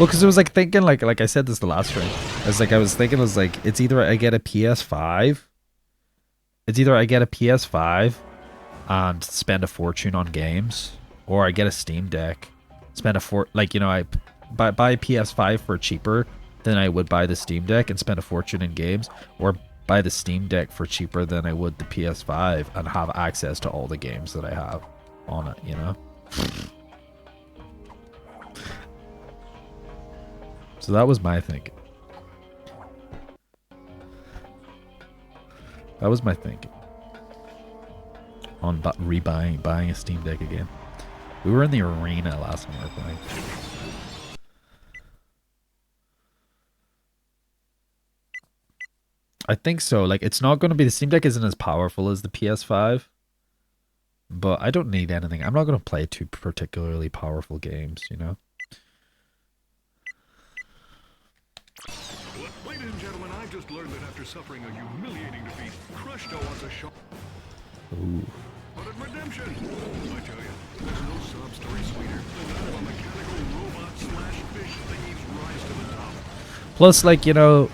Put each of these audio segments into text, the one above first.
Well, because it was like thinking, like I said this the last stream. I was thinking, it was like, it's either I get a PS5, and spend a fortune on games, or I get a Steam Deck, spend I buy a PS5 for cheaper than I would buy the Steam Deck and spend a fortune in games, or buy the Steam Deck for cheaper than I would the PS5 and have access to all the games that I have on it, you know? So that was my thinking. That was my thinking on buying a Steam Deck again. We were in the arena last time we were playing. I think so. Like, it's not going to be, the Steam Deck isn't as powerful as the PS5, but I don't need anything. I'm not going to play two particularly powerful games, you know? Ladies and gentlemen, I just learned that after suffering a humiliating defeat, Crushto wants a shot. Ooh. But at redemption, I tell you, there's no sob story sweeter than that of a mechanical robot slash fish thingy's rise to the top. Plus, like, you know,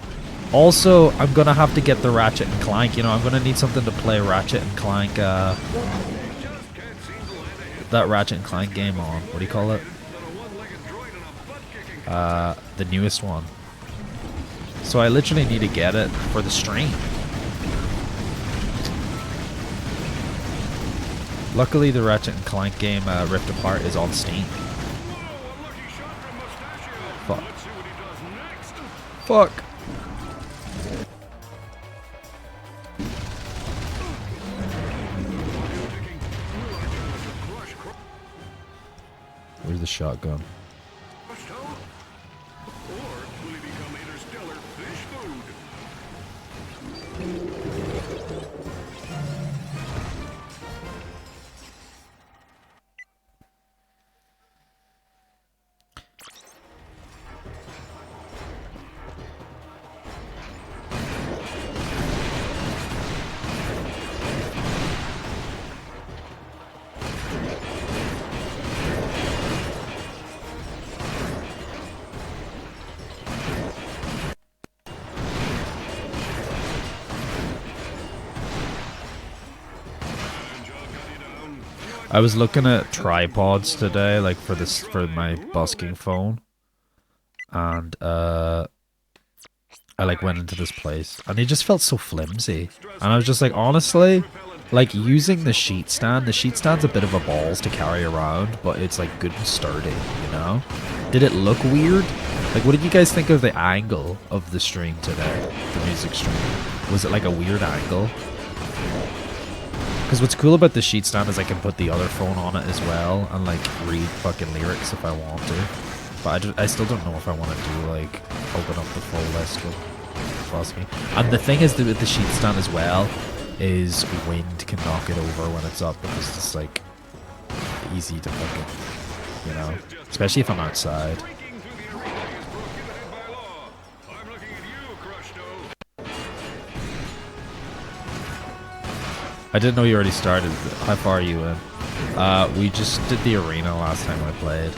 also, I'm going to have to get the Ratchet and Clank, you know, I'm going to need something to play Ratchet and Clank, that Ratchet and Clank game on. What do you call it? The newest one. So I literally need to get it for the stream. Luckily, the Ratchet and Clank game, Rift Apart, is on Steam. Fuck. Fuck. Where's the shotgun? I was looking at tripods today, like for my busking phone, and I like went into this place, and it just felt so flimsy, and I was just like, honestly, like using the sheet stand. The sheet stand's a bit of a balls to carry around, but it's like good and sturdy, you know. Did it look weird? Like, what did you guys think of the angle of the stream today? The music stream, was it like a weird angle? Because what's cool about the sheet stand is I can put the other phone on it as well and like read fucking lyrics if I want to. But I still don't know if I want to do like open up the full list of busking. And the thing is that with the sheet stand as well is wind can knock it over when it's up, because it's like easy to fucking, you know, especially if I'm outside. I didn't know you already started. How far are you in? We just did the arena last time I played.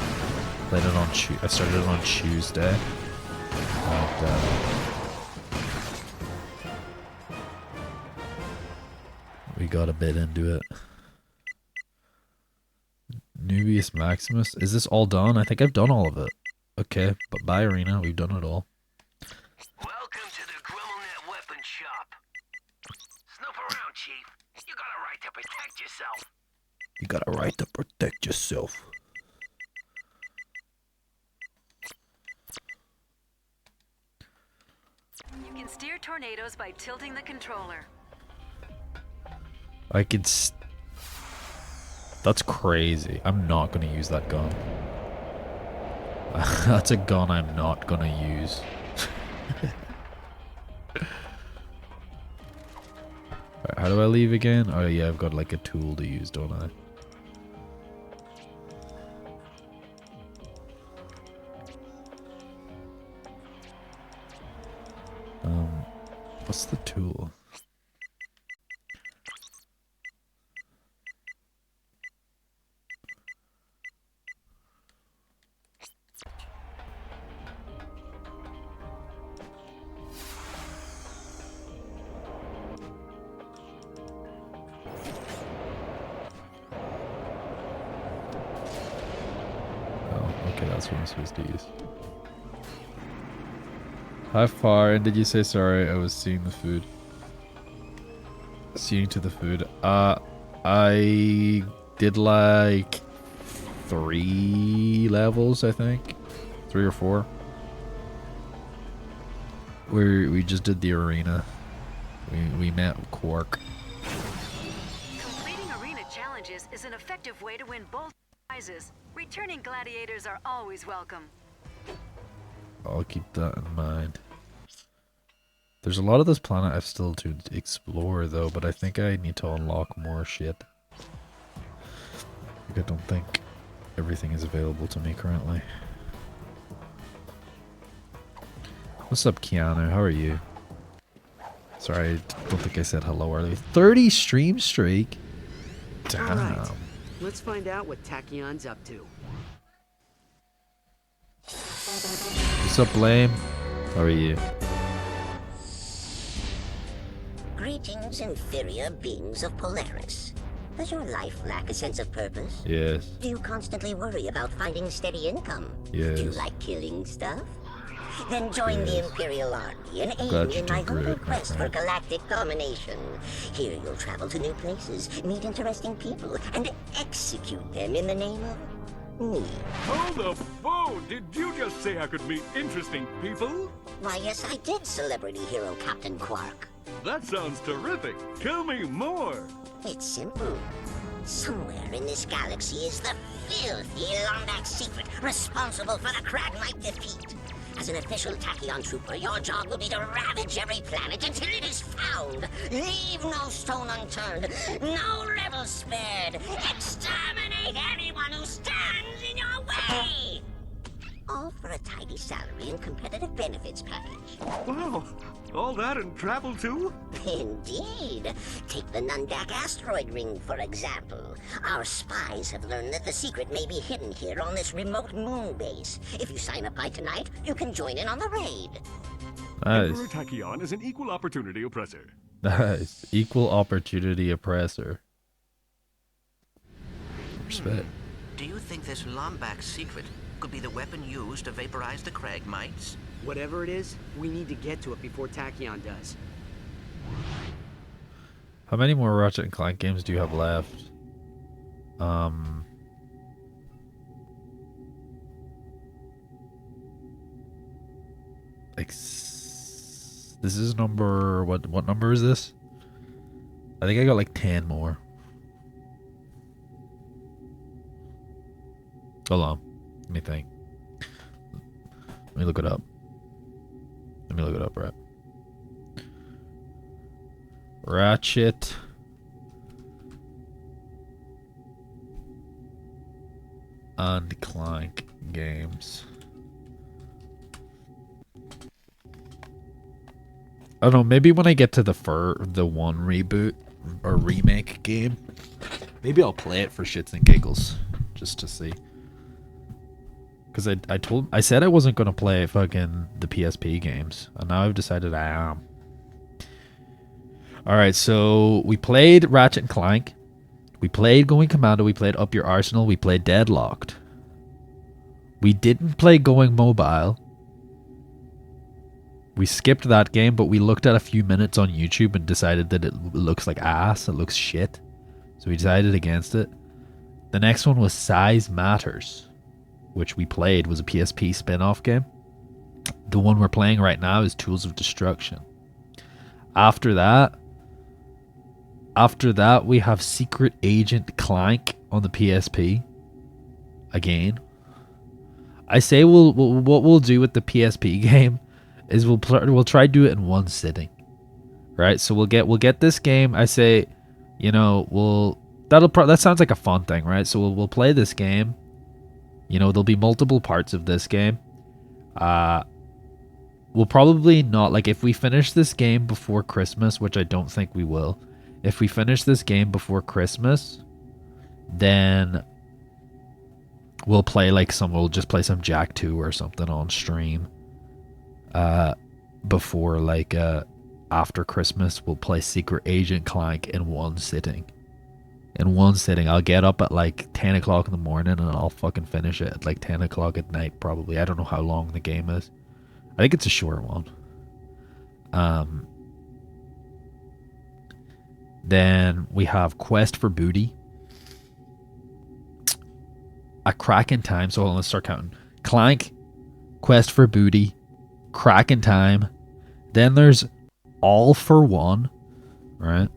Played it on I started it on Tuesday. And, we got a bit into it. Nubius Maximus. Is this all done? I think I've done all of it. Okay, but bye arena. We've done it all. Welcome to the GrimelNet weapon shop. Snoop around, Chief. You got a right to protect yourself. You got a right to protect yourself. You can steer tornadoes by tilting the controller. I could. That's crazy. I'm not gonna use that gun. That's a gun I'm not gonna use. How do I leave again? Oh yeah, I've got like a tool to use, don't I? What's the tool? That's what I'm supposed to use. How far in did you say? Sorry, I was seeing the food. Seeing to the food. I did like 3 levels, I think. 3 or 4. We just did the arena. We met Quark. Completing arena challenges is an effective way to win both prizes. Returning gladiators are always welcome. I'll keep that in mind. There's a lot of this planet I've still to explore though, but I think I need to unlock more shit. I don't think everything is available to me currently. What's up, Keanu? How are you? Sorry, I don't think I said hello earlier. 30 stream streak? Damn. Alright, let's find out what Tachyon's up to. What's up, Blame? How are you? Greetings, inferior beings of Polaris. Does your life lack a sense of purpose? Yes. Do you constantly worry about finding steady income? Yes. Do you like killing stuff? Then join the Imperial Army and Glad aid you in my did humble great, my quest for friend. galactic domination. Here you'll travel to new places, meet interesting people, and execute them in the name of me. Hold the phone! Did you just say I could meet interesting people? Why, yes, I did, celebrity hero Captain Quark. That sounds terrific. Tell me more. It's simple. Somewhere in this galaxy is the filthy Lombax secret responsible for the Kragmite defeat. As an official Tachyon trooper, your job will be to ravage every planet until it is found. Leave no stone unturned, no rebel spared. Exterminate anyone who stands in your way. All for a tidy salary and competitive benefits package. Wow, all that and travel too? Indeed. Take the Nundak asteroid ring, for example. Our spies have learned that the secret may be hidden here on this remote moon base. If you sign up by tonight, you can join in on the raid. Emperor Nice. Tachyon is an equal opportunity oppressor. Nice. Equal opportunity oppressor. Respect. Do you think this Lombax secret could be the weapon used to vaporize the Kragmites? Whatever it is, we need to get to it before Tachyon does. How many more Ratchet and Clank games do you have left? This is number what number is this? I think I got like 10 more. Hold on. Let me think. Let me look it up. Right. Ratchet and Clank games. I don't know, maybe when I get to the one reboot or remake game, maybe I'll play it for shits and giggles just to see. Because I said I wasn't gonna play fucking the PSP games, and now I've decided I am. Alright, so we played Ratchet and Clank, we played Going Commando, we played Up Your Arsenal, we played Deadlocked. We didn't play Going Mobile. We skipped that game, but we looked at a few minutes on YouTube and decided that it looks like ass, it looks shit. So we decided against it. The next one was Size Matters, which we played, was a PSP spin-off game. The one we're playing right now is Tools of Destruction. After that, we have Secret Agent Clank on the PSP. Again. I say what we'll do with the PSP game is we'll try to do it in one sitting. Right? So we'll get this game. I say, you know, that sounds like a fun thing, right? So we'll play this game. You know, there'll be multiple parts of this game. We'll probably not, like, if we finish this game before Christmas, which I don't think we will. If we finish this game before Christmas, then we'll just play some Jack 2 or something on stream. Before, like, after Christmas, we'll play Secret Agent Clank in one sitting. in one sitting. I'll get up at like 10 o'clock in the morning and I'll fucking finish it at like 10 o'clock at night probably. I don't know how long the game is. I think it's a short one. Then we have Quest for Booty. A Crack in Time. So let's start counting. Clank, Quest for Booty, Crack in Time. Then there's All for One, right?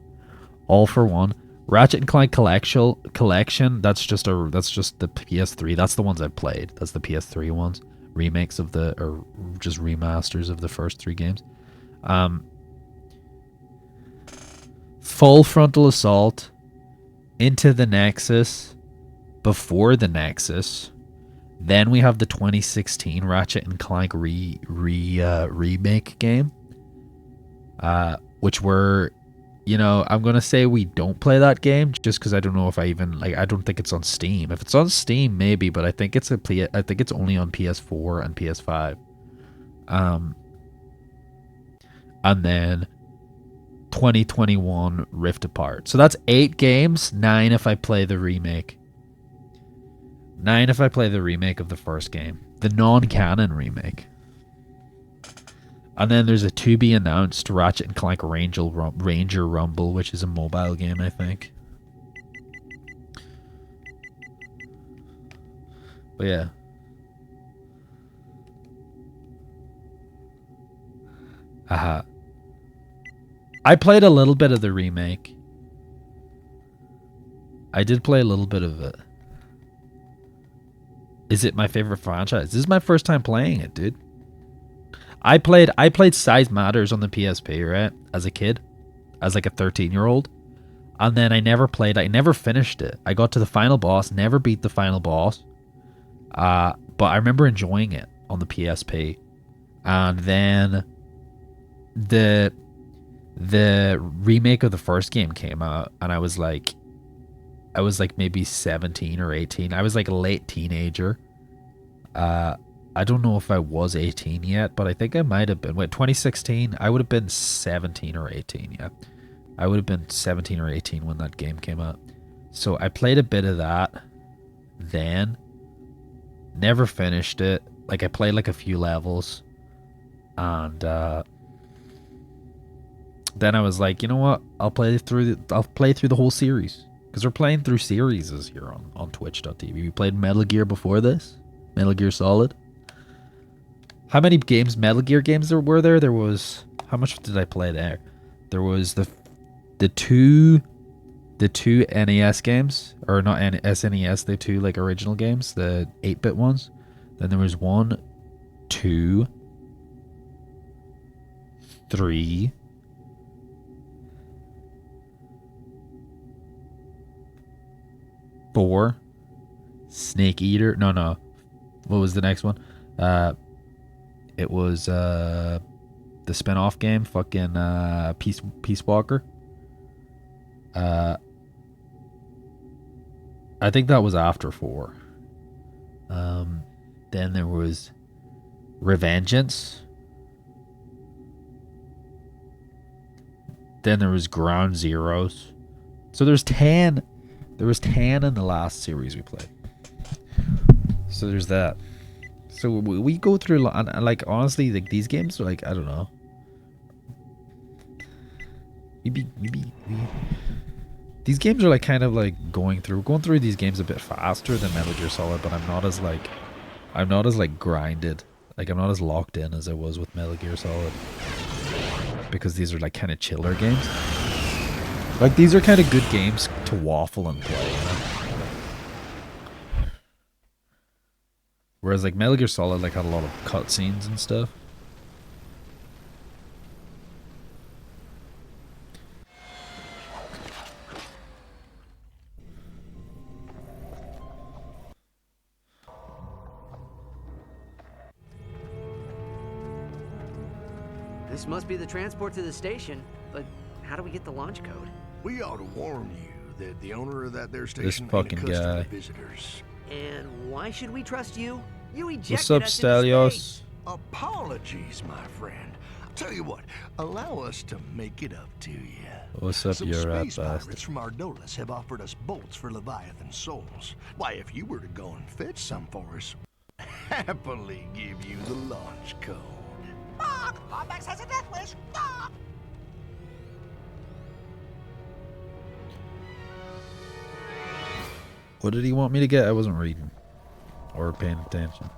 All for One. Ratchet and Clank collection. That's just the PS3. That's the ones I've played. That's the PS3 ones. Remakes of or just remasters of the first 3 games. Full Frontal Assault, Into the Nexus, Before the Nexus. Then we have the 2016 Ratchet and Clank remake game, which were, I'm gonna say we don't play that game just because I don't know if I don't think it's on Steam. If it's on Steam, maybe, but I think it's only on PS4 and PS5. And then 2021 Rift Apart. So that's 8 games. 9 if I play the remake. 9 if I play the remake of the first game. The non-canon remake. And then there's a to-be-announced Ratchet and Clank Ranger Rumble, which is a mobile game, I think. But yeah. Aha. I played a little bit of the remake. I did play a little bit of it. Is it my favorite franchise? This is my first time playing it, dude. I played Size Matters on the PSP, right? As a kid. As like a 13-year-old. And then I never finished it. I got to the final boss, never beat the final boss. But I remember enjoying it on the PSP. And then the remake of the first game came out, and I was like maybe 17 or 18. I was like a late teenager. I don't know if I was 18 yet, but I think I might have been. Wait, 2016? I would have been 17 or 18, yeah. I would have been 17 or 18 when that game came out. So I played a bit of that then. Never finished it. Like, I played like a few levels. And then I was like, you know what? I'll play through the whole series. Because we're playing through series here on twitch.tv. We played Metal Gear before this. Metal Gear Solid. How many Metal Gear games were there? There was... How much did I play there? There was the two NES games. Or not SNES, the 2 like original games. The 8-bit ones. Then there was 1, 2, 3... 4, Snake Eater. No. What was the next one? It was the spin-off game, fucking Peace Walker. I think that was after 4. Then there was Revengeance. Then there was Ground Zeroes. So there's 10. There was 10 in the last series we played. So there's that. So we go through, and like, honestly, like, these games are like, I don't know. Maybe these games are like kind of like going through these games a bit faster than Metal Gear Solid, but I'm not as grinded. Like, I'm not as locked in as I was with Metal Gear Solid. Because these are like kind of chiller games. Like, these are kind of good games to waffle and play, you know? Whereas, like, Metal Gear Solid, like, had a lot of cutscenes and stuff. This must be the transport to the station, but how do we get the launch code? We ought to warn you that the owner of that there station This ain't fucking accustomed guy. to visitors. And why should we trust you? You ejected What's up, us into Stelios? space. Apologies, my friend. Tell you what, allow us to make it up to you. What's up, Some you rat space bastard? pirates from Ardolis have offered us bolts for Leviathan souls. Why, if you were to go and fetch some for us, happily give you the launch code. Lombax has a death wish. What did he want me to get? I wasn't reading or paying attention.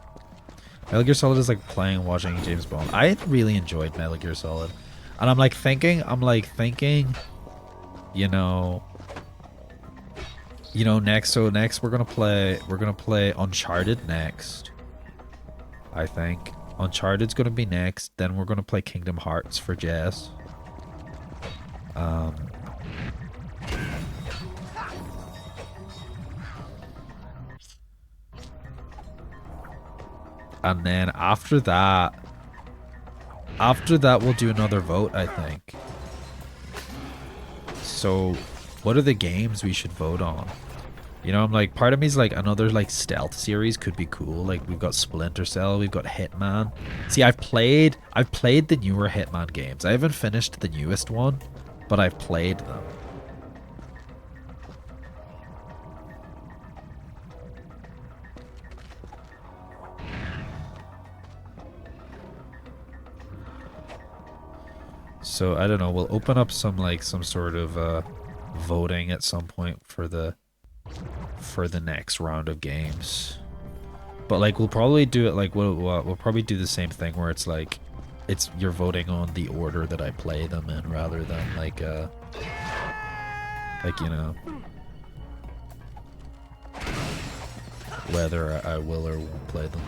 Metal Gear Solid is like playing and watching James Bond. I really enjoyed Metal Gear Solid. And I'm like thinking, you know, next we're gonna play Uncharted next. I think. Uncharted's gonna be next, then we're gonna play Kingdom Hearts for Jess. And then after that we'll do another vote, I think. So, what are the games we should vote on? You know, I'm like, part of me's like, another like stealth series could be cool. Like, we've got Splinter Cell, we've got Hitman. See, I've played the newer Hitman games. I haven't finished the newest one, but I've played them. So I don't know, we'll open up some sort of voting at some point for the next round of games. But like we'll probably do it like we'll probably do the same thing where it's like you're voting on the order that I play them in rather than like you know, whether I will or won't play them.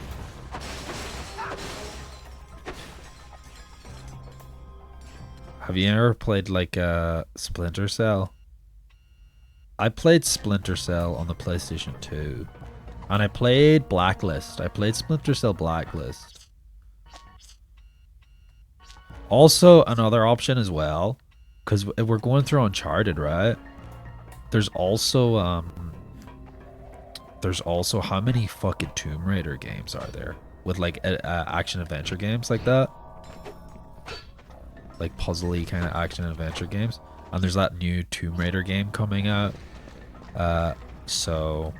Have you ever played like Splinter Cell? I played Splinter Cell on the PlayStation 2. And I played Blacklist. I played Splinter Cell Blacklist. Also, another option as well, because we're going through Uncharted, right? There's also how many fucking Tomb Raider games are there? With like action adventure games like that? Like puzzly kind of action adventure games, and there's that new Tomb Raider game coming out. So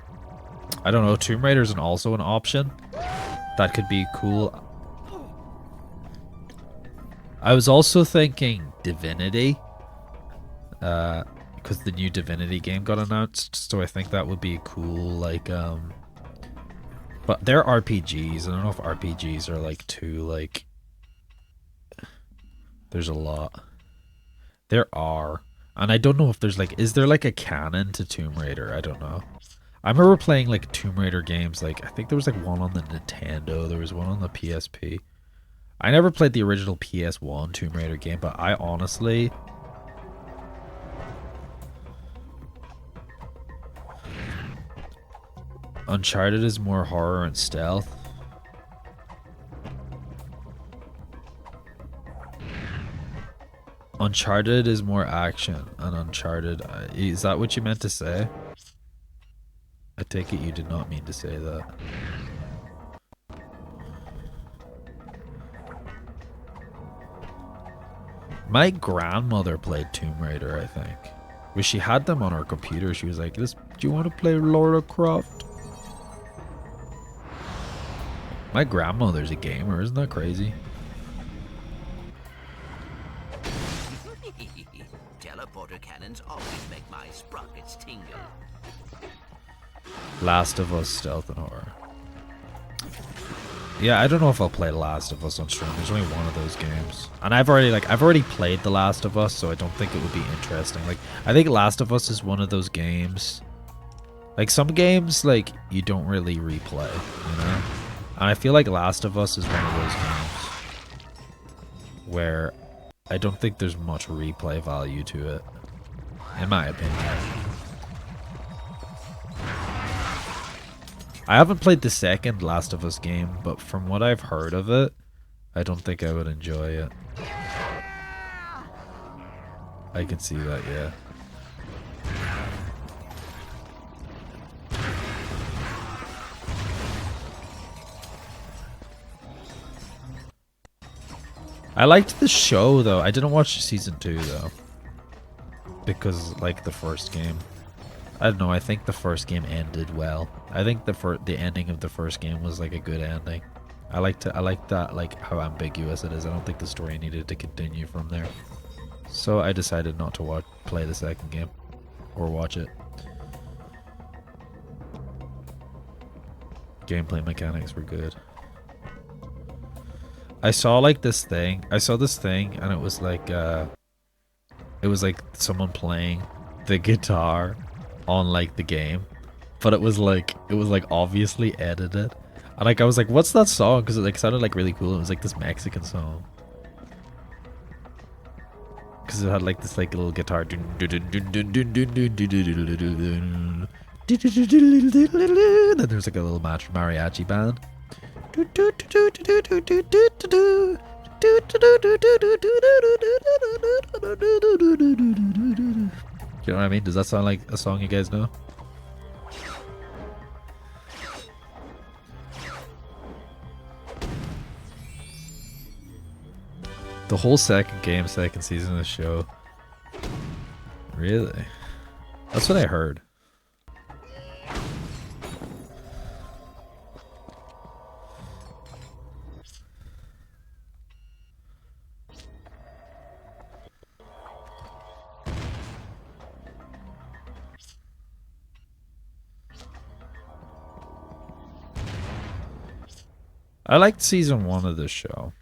I don't know. Tomb Raider is also an option that could be cool. I was also thinking Divinity, because the new Divinity game got announced. So I think that would be cool. Like, but they're RPGs. I don't know if RPGs are like too like. There's a lot. There are. And I don't know if there's like... Is there like a canon to Tomb Raider? I don't know. I remember playing like Tomb Raider games. Like, I think there was like one on the Nintendo. There was one on the PSP. I never played the original PS1 Tomb Raider game, but I honestly... Uncharted is more horror and stealth. Uncharted is more action, and Uncharted... is that what you meant to say? I take it you did not mean to say that. My grandmother played Tomb Raider, I think. When she had them on her computer, she was like, do you want to play Lara Croft? My grandmother's a gamer, isn't that crazy? Teleporter cannons always make my sprockets tingle. Last of Us Stealth and Horror. Yeah, I don't know if I'll play Last of Us on stream. There's only one of those games. And I've already played The Last of Us, so I don't think it would be interesting. Like, I think Last of Us is one of those games. Like, some games, like, you don't really replay, you know? And I feel like Last of Us is one of those games where I don't think there's much replay value to it, in my opinion. I haven't played the second Last of Us game, but from what I've heard of it, I don't think I would enjoy it. I can see that, yeah. I liked the show though. I didn't watch season 2 though, because like the first game. I don't know. I think the first game ended well. I think the ending of the first game was like a good ending. I like that, like how ambiguous it is. I don't think the story needed to continue from there. So I decided not to play the second game or watch it. Gameplay mechanics were good. I saw like this thing. I saw this thing and it was like someone playing the guitar on like the game, but it was like obviously edited. And like I was like, what's that song? Because it like sounded like really cool. It was like this Mexican song. Because it had like this like little guitar. Then there's like a little mariachi band. Do you know what I mean? Does that sound like a song you guys know? The whole second season of the show. Really? That's what I heard. I liked season 1 of this show.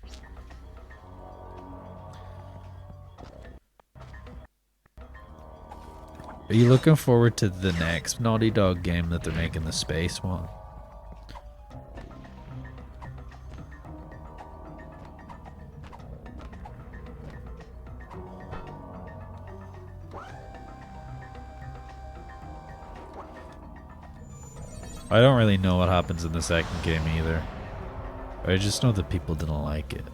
Are you looking forward to the next Naughty Dog game that they're making, the space one? I don't really know what happens in the second game either. I just know that people didn't like it.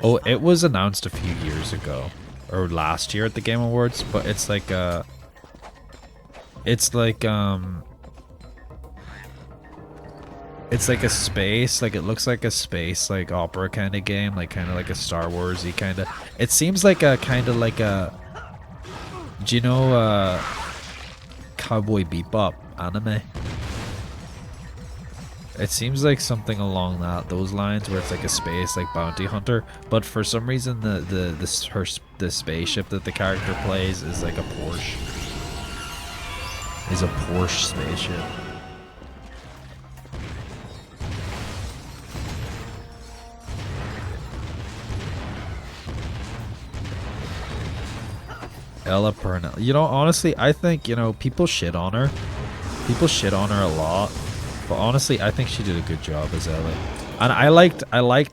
Oh, it was announced a few years ago, or last year at the Game Awards, but it's like it's like a space, like it looks like a space like opera kind of game, like kind of like a Star Warsy kind of. It seems like a kind of like a, do you know Cowboy Bebop anime? It seems like something along those lines, where it's like a space like bounty hunter, but for some reason the spaceship that the character plays is like a Porsche. Is a Porsche spaceship. Ella Purnell. You know, honestly, I think, you know, people shit on her. People shit on her a lot. But honestly, I think she did a good job as Ellie. And I liked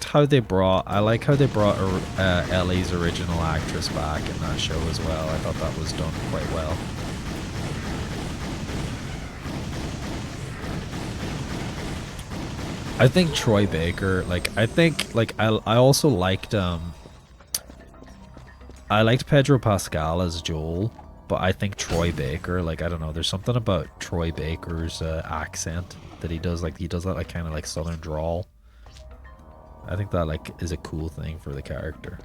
how they brought Ellie's original actress back in that show as well. I thought that was done quite well. I think Troy Baker, I also liked I liked Pedro Pascal as Joel, but I think Troy Baker, like, I don't know, there's something about Troy Baker's accent that he does that like kind of like southern drawl. I think that like is a cool thing for the character.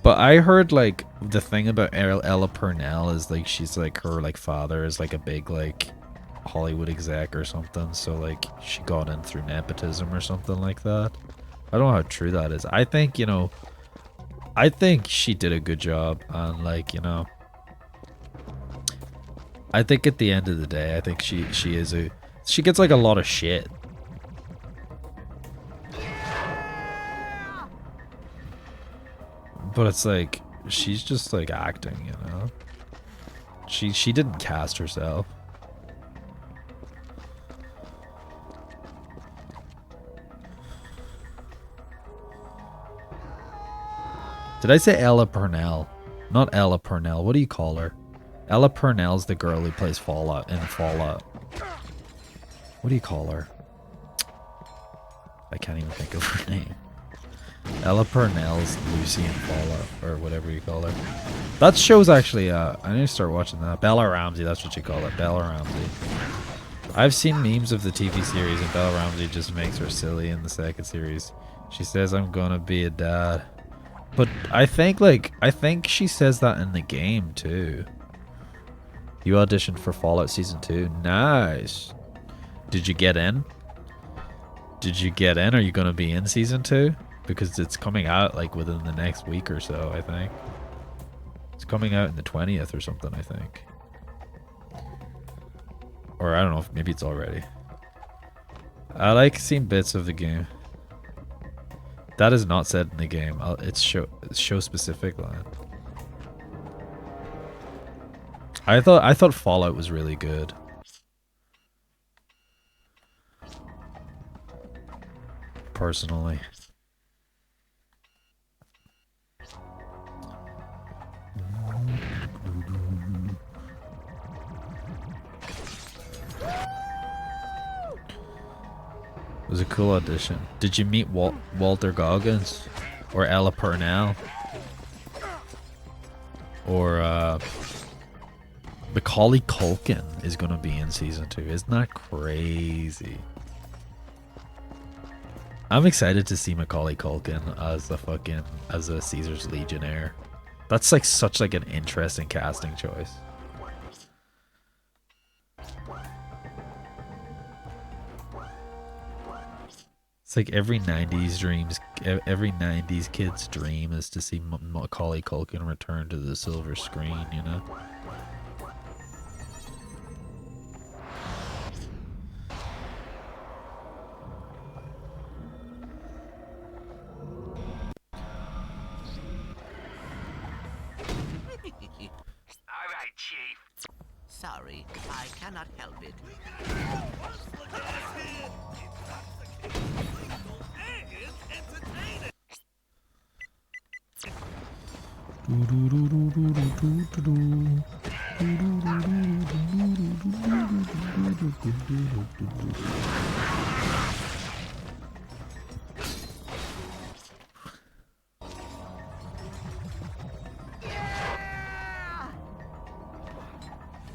But I heard like the thing about Ella Purnell is like she's like her like father is like a big like Hollywood exec or something, so like she got in through nepotism or something like that. I don't know how true that is. I think, you know, I think she did a good job, and like, you know, I think at the end of the day, I think she gets like a lot of shit. But it's like she's just like acting, you know. She didn't cast herself. Did I say Ella Purnell? Not Ella Purnell. What do you call her? Ella Purnell's the girl who plays Fallout in Fallout. What do you call her? I can't even think of her name. Ella Purnell's Lucy in Fallout, or whatever you call her. That show's actually, I need to start watching that. Bella Ramsey, that's what you call it, Bella Ramsey. I've seen memes of the TV series, and Bella Ramsey just makes her silly in the second series. She says, I'm gonna be a dad. But I think she says that in the game, too. You auditioned for Fallout Season 2. Nice. Did you get in? Did you get in? Are you gonna be in Season 2? Because it's coming out, like, within the next week or so, I think. It's coming out in the 20th or something, I think. Or I don't know, if maybe it's already. I like seeing bits of the game. That is not said in the game. It's show specific line. I thought Fallout was really good. Personally. It was a cool audition. Did you meet Walter Goggins? Or Ella Purnell? Or Macaulay Culkin is gonna be in Season 2. Isn't that crazy? I'm excited to see Macaulay Culkin as a Caesar's Legionnaire. That's like such like an interesting casting choice. It's like every 90s kid's dream is to see Macaulay Culkin return to the silver screen, you know? All right, Chief. Sorry, I cannot help it.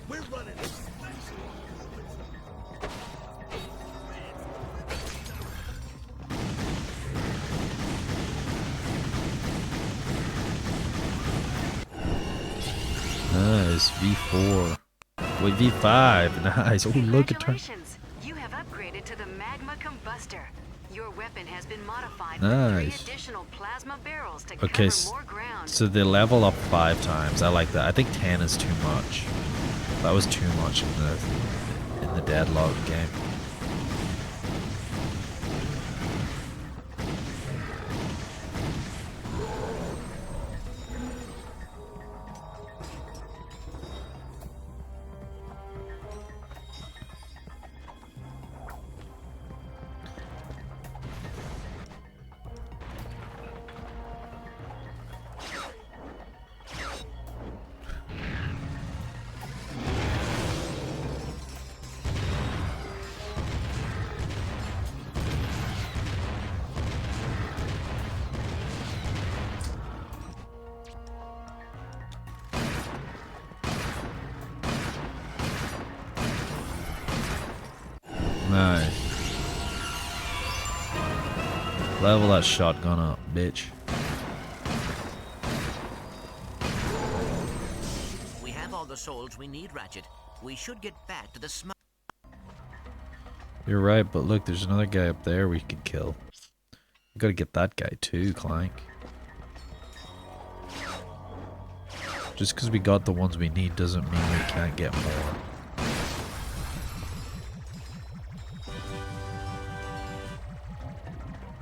We're running it. Nice, V4. Wait, V5. Nice. Oh, look at her. Congratulations! You have upgraded to the Magma Combustor. Your weapon has been modified Nice. with 3 additional plasma barrels to Okay, cover more ground. so they level up 5 times. I like that. I think 10 is too much. That was too much in the Deadlock game. Nice. Level that shotgun up, bitch. We have all the souls we need, Ratchet. We should get back to the smile. You're right, but look, there's another guy up there we can kill. We gotta get that guy too, Clank. Just because we got the ones we need doesn't mean we can't get more.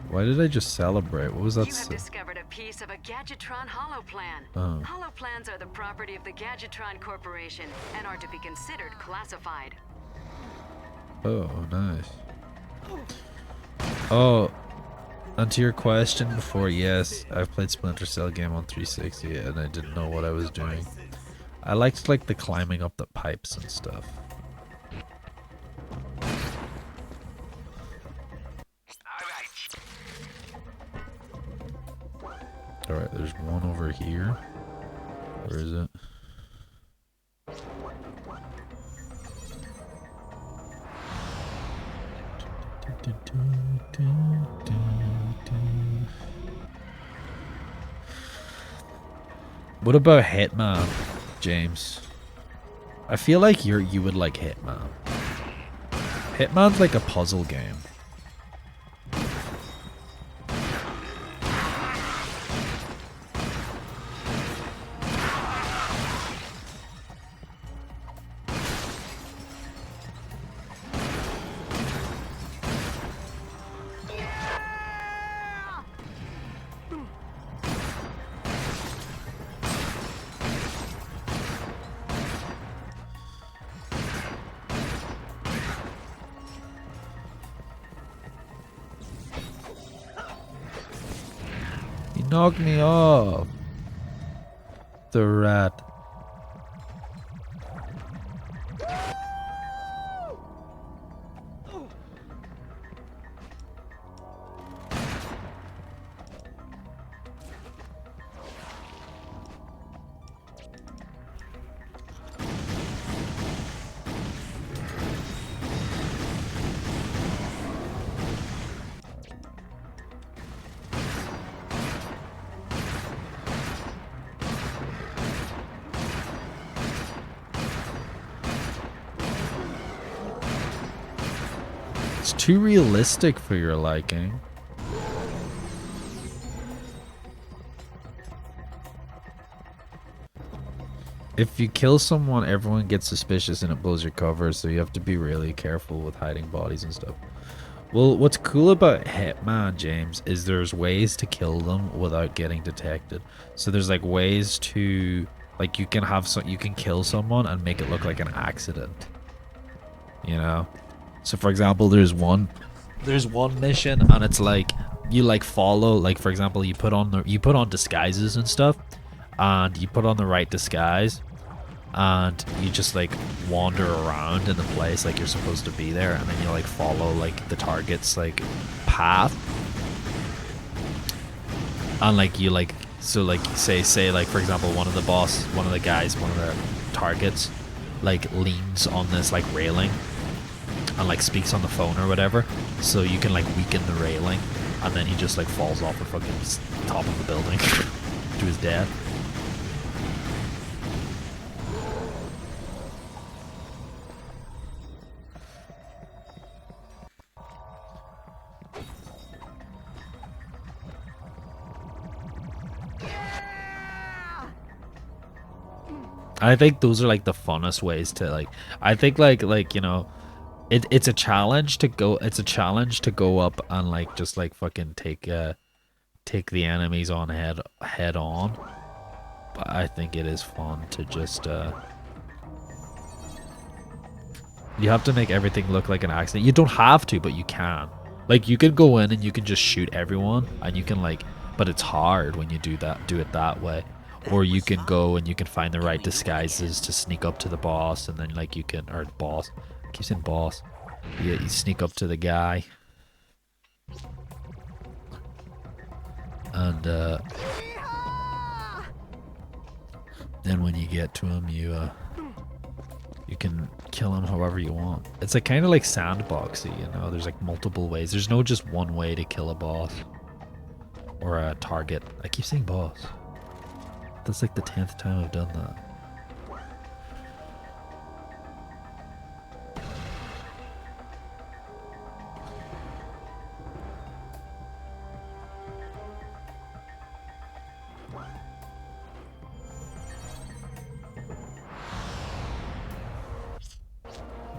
Why did I just celebrate? What was that? You have discovered a piece of a Gadgetron holoplan. Oh. Holoplans are the property of the Gadgetron Corporation and are to be considered classified. Oh, nice. Oh, and to your question before, yes, I've played Splinter Cell game on 360 and I didn't know what I was doing. I liked like the climbing up the pipes and stuff. All right. Alright, there's one over here. Where is it? What about Hitman, James? I feel like you would like Hitman. Hitman's like a puzzle game. He knocked me off. The rat. It's too realistic for your liking. If you kill someone, everyone gets suspicious and it blows your cover, so you have to be really careful with hiding bodies and stuff. Well, what's cool about Hitman, James, is there's ways to kill them without getting detected. So there's like ways to, like, you can kill someone and make it look like an accident. You know? So for example, there's one mission and it's like you like follow, like for example, you put on disguises and stuff, and you put on the right disguise and you just like wander around in the place like you're supposed to be there, and then you like follow like the target's like path, and like you like, so like say like for example one of the targets like leans on this like railing and like speaks on the phone or whatever, so you can like weaken the railing, and then he just like falls off the fucking top of the building to his death. I think those are like the funnest ways to like. I think like you know, it's a challenge to go. It's a challenge to go up and like just like fucking take the enemies on head on. But I think it is fun to just you have to make everything look like an accident. You don't have to, but you can. Like you can go in and you can just shoot everyone, and you can like, but it's hard when you do it that way. Or you can go and you can find the right disguises to sneak up to the boss, and then like you can, or boss, I keep saying boss. You sneak up to the guy, and then when you get to him, you can kill him however you want. It's like kind of like sandboxy, you know. There's like multiple ways. There's no just one way to kill a boss or a target. I keep saying boss. That's like the 10th time I've done that.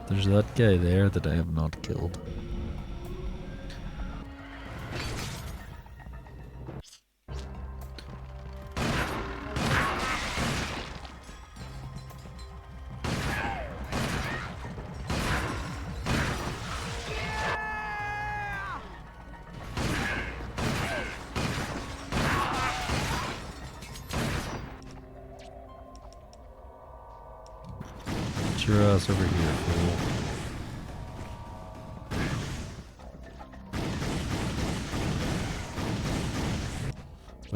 There's that guy there that I have not killed. Get your ass over here, fool.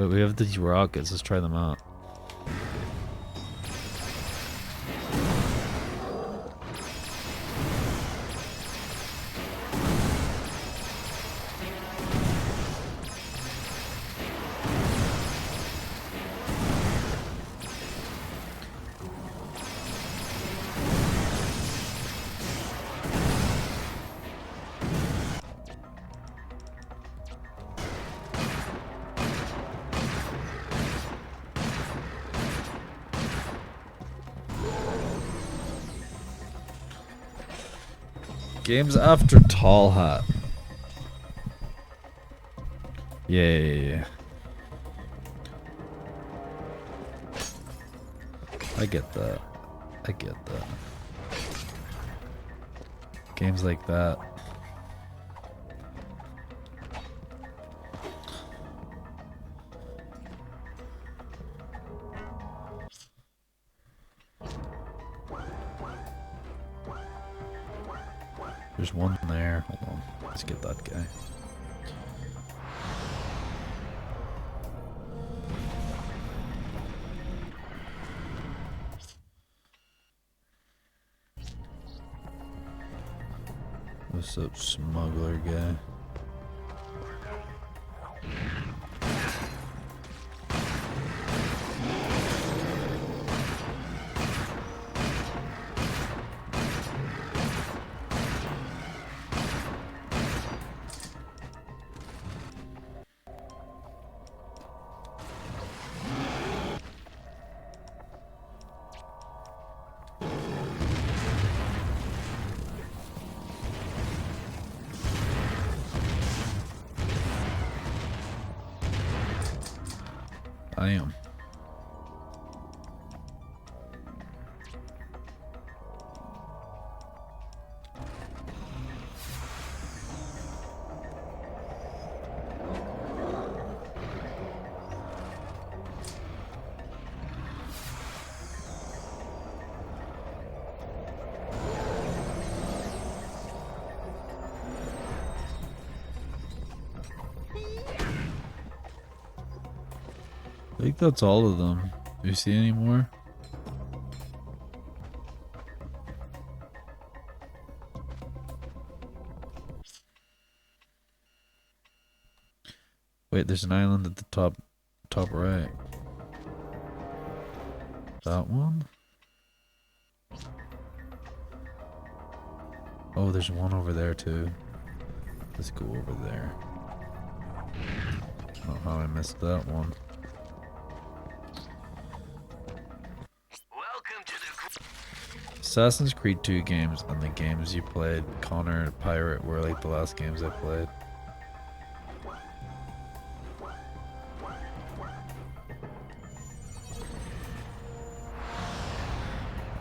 Wait, we have these rockets. Let's try them out. Games after Tall Hat. Yeah. I get that. Games like that. There's one there. Hold on. Let's get that guy. What's up, smuggler guy? I am. I think that's all of them. Do you see any more? Wait, there's an island at the top right. That one? Oh, there's one over there too. Let's go over there. I don't know how I missed that one. Assassin's Creed 2 games and the games you played, Connor and Pirate, were like the last games I played.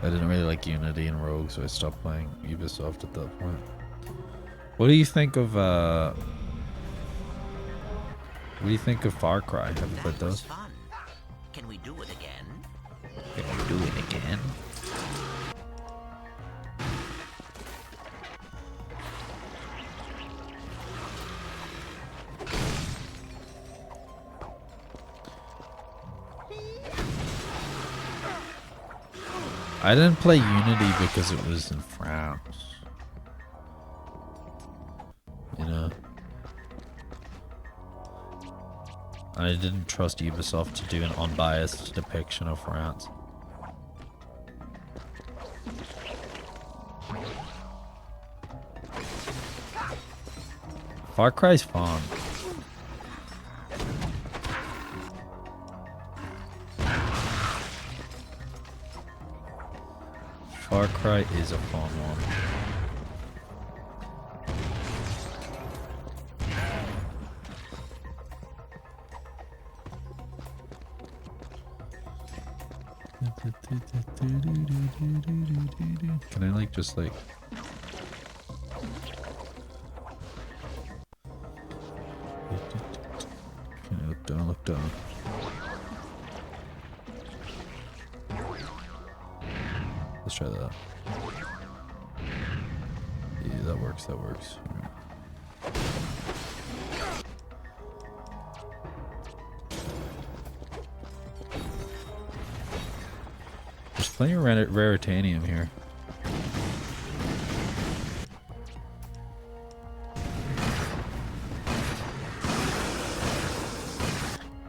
I didn't really like Unity and Rogue, so I stopped playing Ubisoft at that point. What do you think of Far Cry? Have you played those? Fun. Can we do it again? Can we do it again? I didn't play Unity because it was in France. You know? I didn't trust Ubisoft to do an unbiased depiction of France. Far Cry's fun. Far Cry is a fun one. Can I like just like... Okay, look down, look down. Let's try that. Yeah, that works, that works. plenty of raritanium here.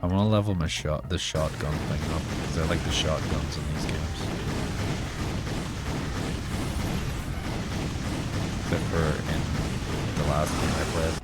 I want to level my the shotgun thing up because I like the shotguns in these games. Except for in the last game I played.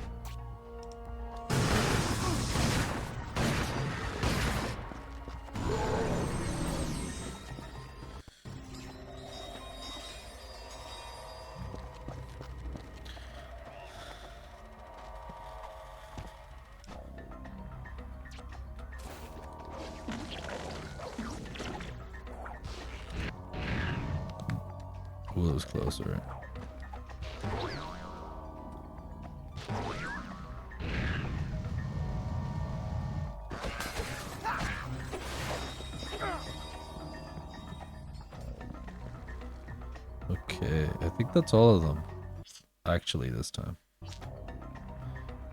Ooh, that was closer. Okay, I think that's all of them. Actually, this time.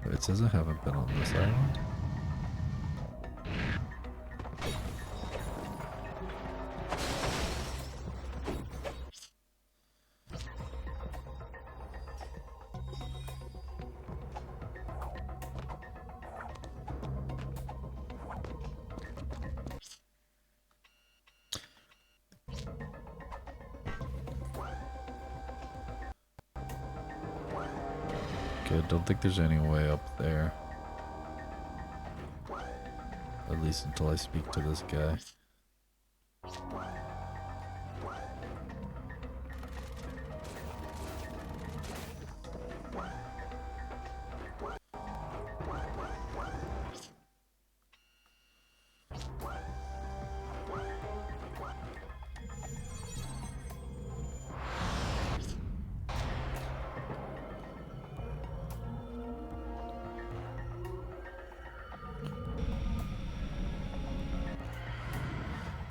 But it says I haven't been on this island. Okay, I don't think there's any way up there. At least until I speak to this guy.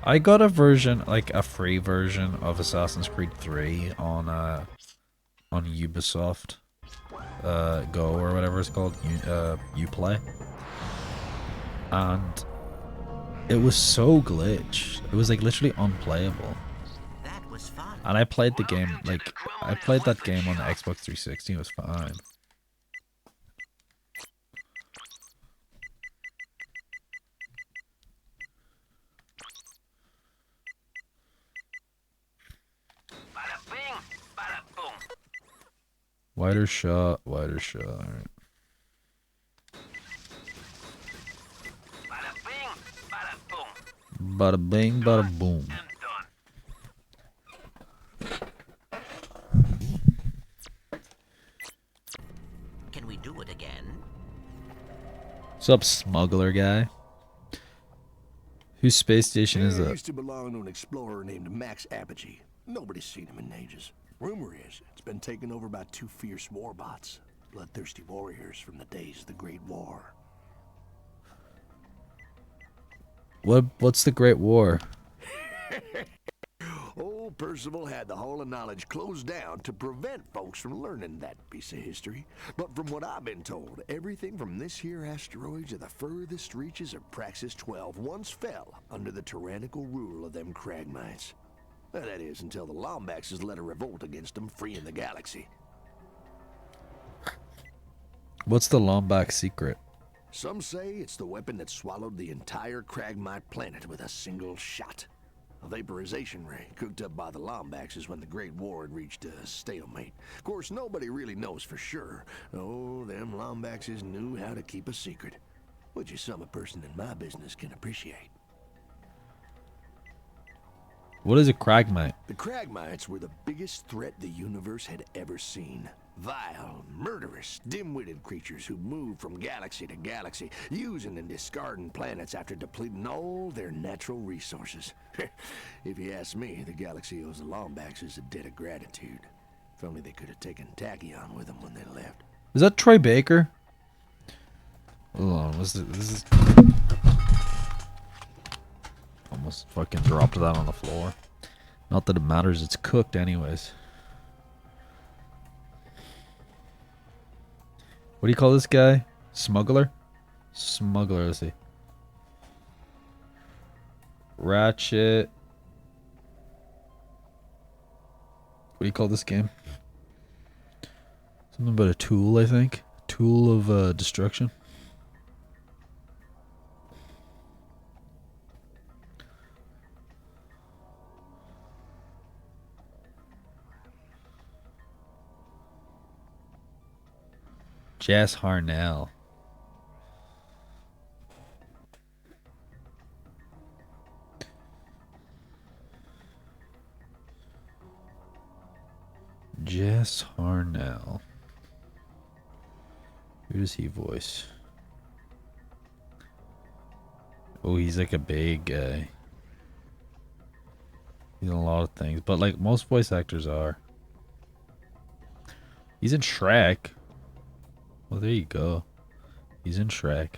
I got a version, like a free version of Assassin's Creed 3 on Ubisoft Go or whatever it's called, Uplay, and it was so glitched. It was like literally unplayable. That was fun. And I played the game I played that game on the Xbox 360. It was fine. Wider shot, wider shot. Alright. Bada bing, bada boom. Can we do it again? What's up, smuggler guy? Whose space station is It that? used to belong to an explorer named Max Apogee. Nobody's seen him in ages. Rumor is it's been taken over by two fierce warbots, bloodthirsty warriors from the days of the Great War. What's the Great War? Old Percival had the Hall of Knowledge closed down to prevent folks from learning that piece of history. But from what I've been told, everything from this here asteroid to the furthest reaches of Praxis 12 once fell under the tyrannical rule of them Cragmites. That is, until the Lombaxes led a revolt against them, freeing the galaxy. What's the Lombax secret? Some say it's the weapon that swallowed the entire Cragmite planet with a single shot. A vaporization ray cooked up by the Lombaxes when the Great War had reached a stalemate. Of course, nobody really knows for sure. Oh, them Lombaxes knew how to keep a secret, which is something a person in my business can appreciate. What is a Cragmite? The Cragmites were the biggest threat the universe had ever seen. Vile, murderous, dim-witted creatures who moved from galaxy to galaxy, using and discarding planets after depleting all their natural resources. If you ask me, the galaxy owes the Lombaxes a debt of gratitude. If only they could have taken Tachyon with them when they left. Is that Troy Baker? Hold on, this is almost fucking dropped that on the floor. Not that it matters, it's cooked anyways. What do you call this guy? Smuggler? Smuggler, let's see. Ratchet What do you call this game? Something about a tool, I think. Tool of destruction. Jess Harnell. Jess Harnell. Who does he voice? Oh, he's like a big guy. He's in a lot of things, but like most voice actors are. He's in Shrek. Well, there you go. He's in Shrek.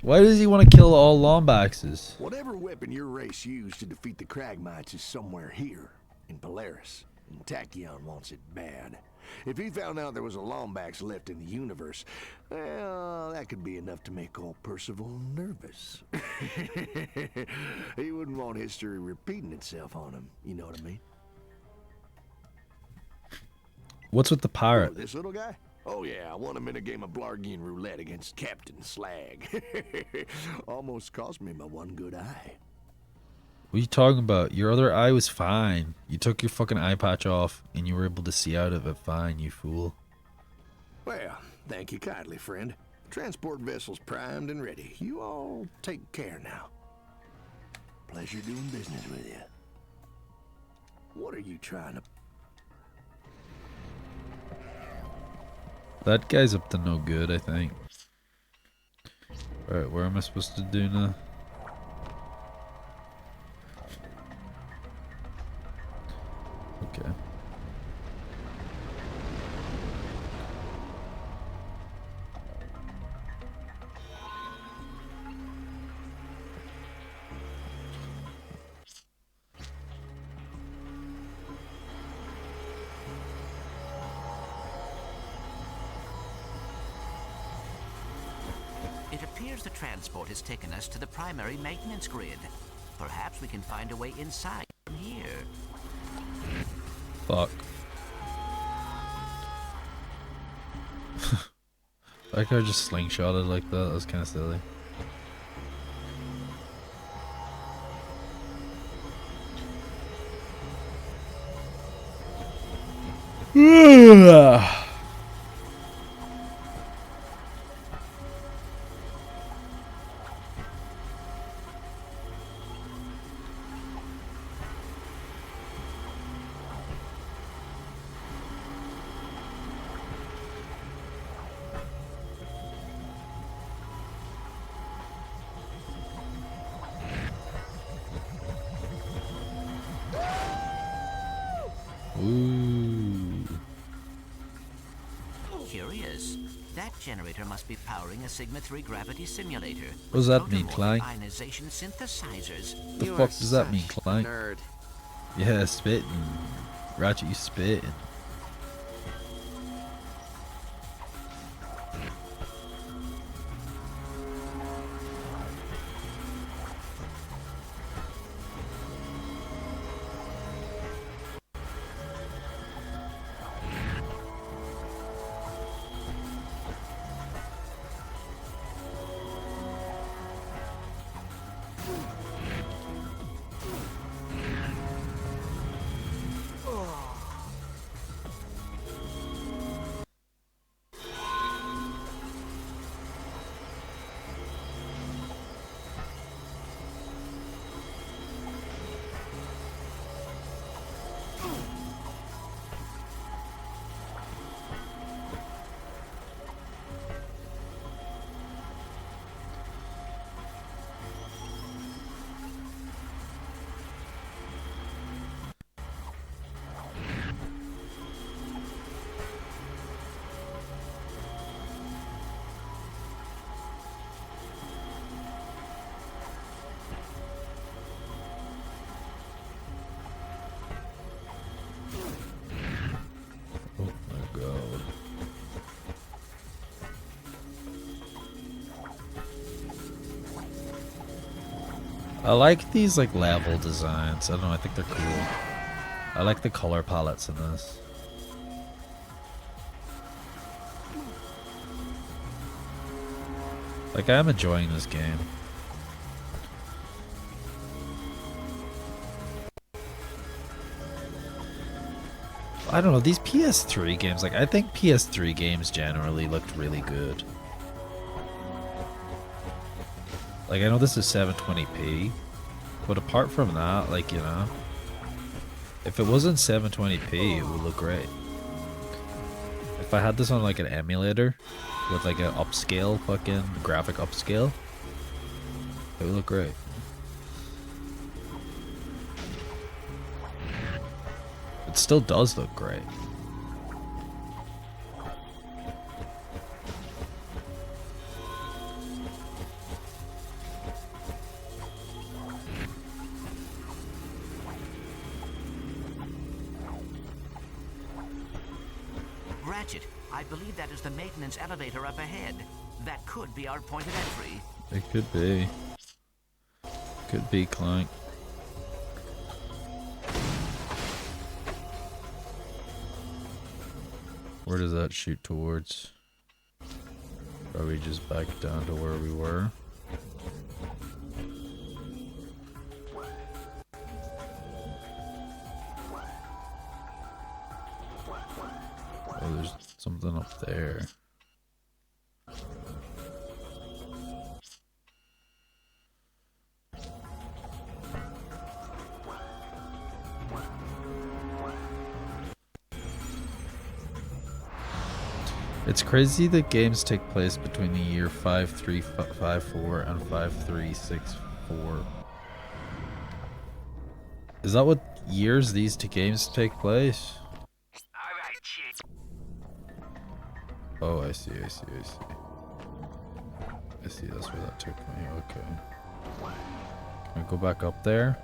Why does he want to kill all Lombaxes? Whatever weapon your race used to defeat the Cragmites is somewhere here, in Polaris. And Tachyon wants it bad. If he found out there was a Lombax left in the universe, well, that could be enough to make old Percival nervous. He wouldn't want history repeating itself on him, you know what I mean? What's with the pirate? Oh, this little guy? Oh yeah, I won him in a game of Blargian roulette against Captain Slag. Almost cost me my one good eye. What are you talking about? Your other eye was fine. You took your fucking eye patch off and you were able to see out of it fine, you fool. Well, thank you kindly, friend. Transport vessel's primed and ready. You all take care now. Pleasure doing business with you. What are you trying to... That guy's up to no good, I think. Alright, where am I supposed to do now? Okay. It appears the transport has taken us to the primary maintenance grid. Perhaps we can find a way inside from here. Fuck. That guy just slingshotted like that. That was kind of silly. Ooh. Curious. That generator must be powering a Sigma-3 gravity simulator. What does that mean, Photomorphic Clank? Ionization synthesizers. The You fuck are does that mean, such a Clank? nerd. Yeah, spitting. Ratchet, you spitting. I like these like level designs. I don't know, I think they're cool. I like the color palettes in this. Like, I'm enjoying this game. I don't know, these PS3 games, like, I think PS3 games generally looked really good. Like, I know this is 720p, but apart from that, like, you know, if it wasn't 720p, it would look great. If I had this on, like, an emulator, with, like, an upscale, fucking graphic upscale, it would look great. It still does look great. Ratchet, I believe that is the maintenance elevator up ahead. That could be our point of entry. It could be. Could be Clank. Where does that shoot towards? Are we just back down to where we were? Oh, there's something up there. It's crazy that games take place between the year 5354 and 5364. Is that what years these two games take place? Alright, Chief. Oh, I see. I see, that's where that took me. Okay. Can I go back up there?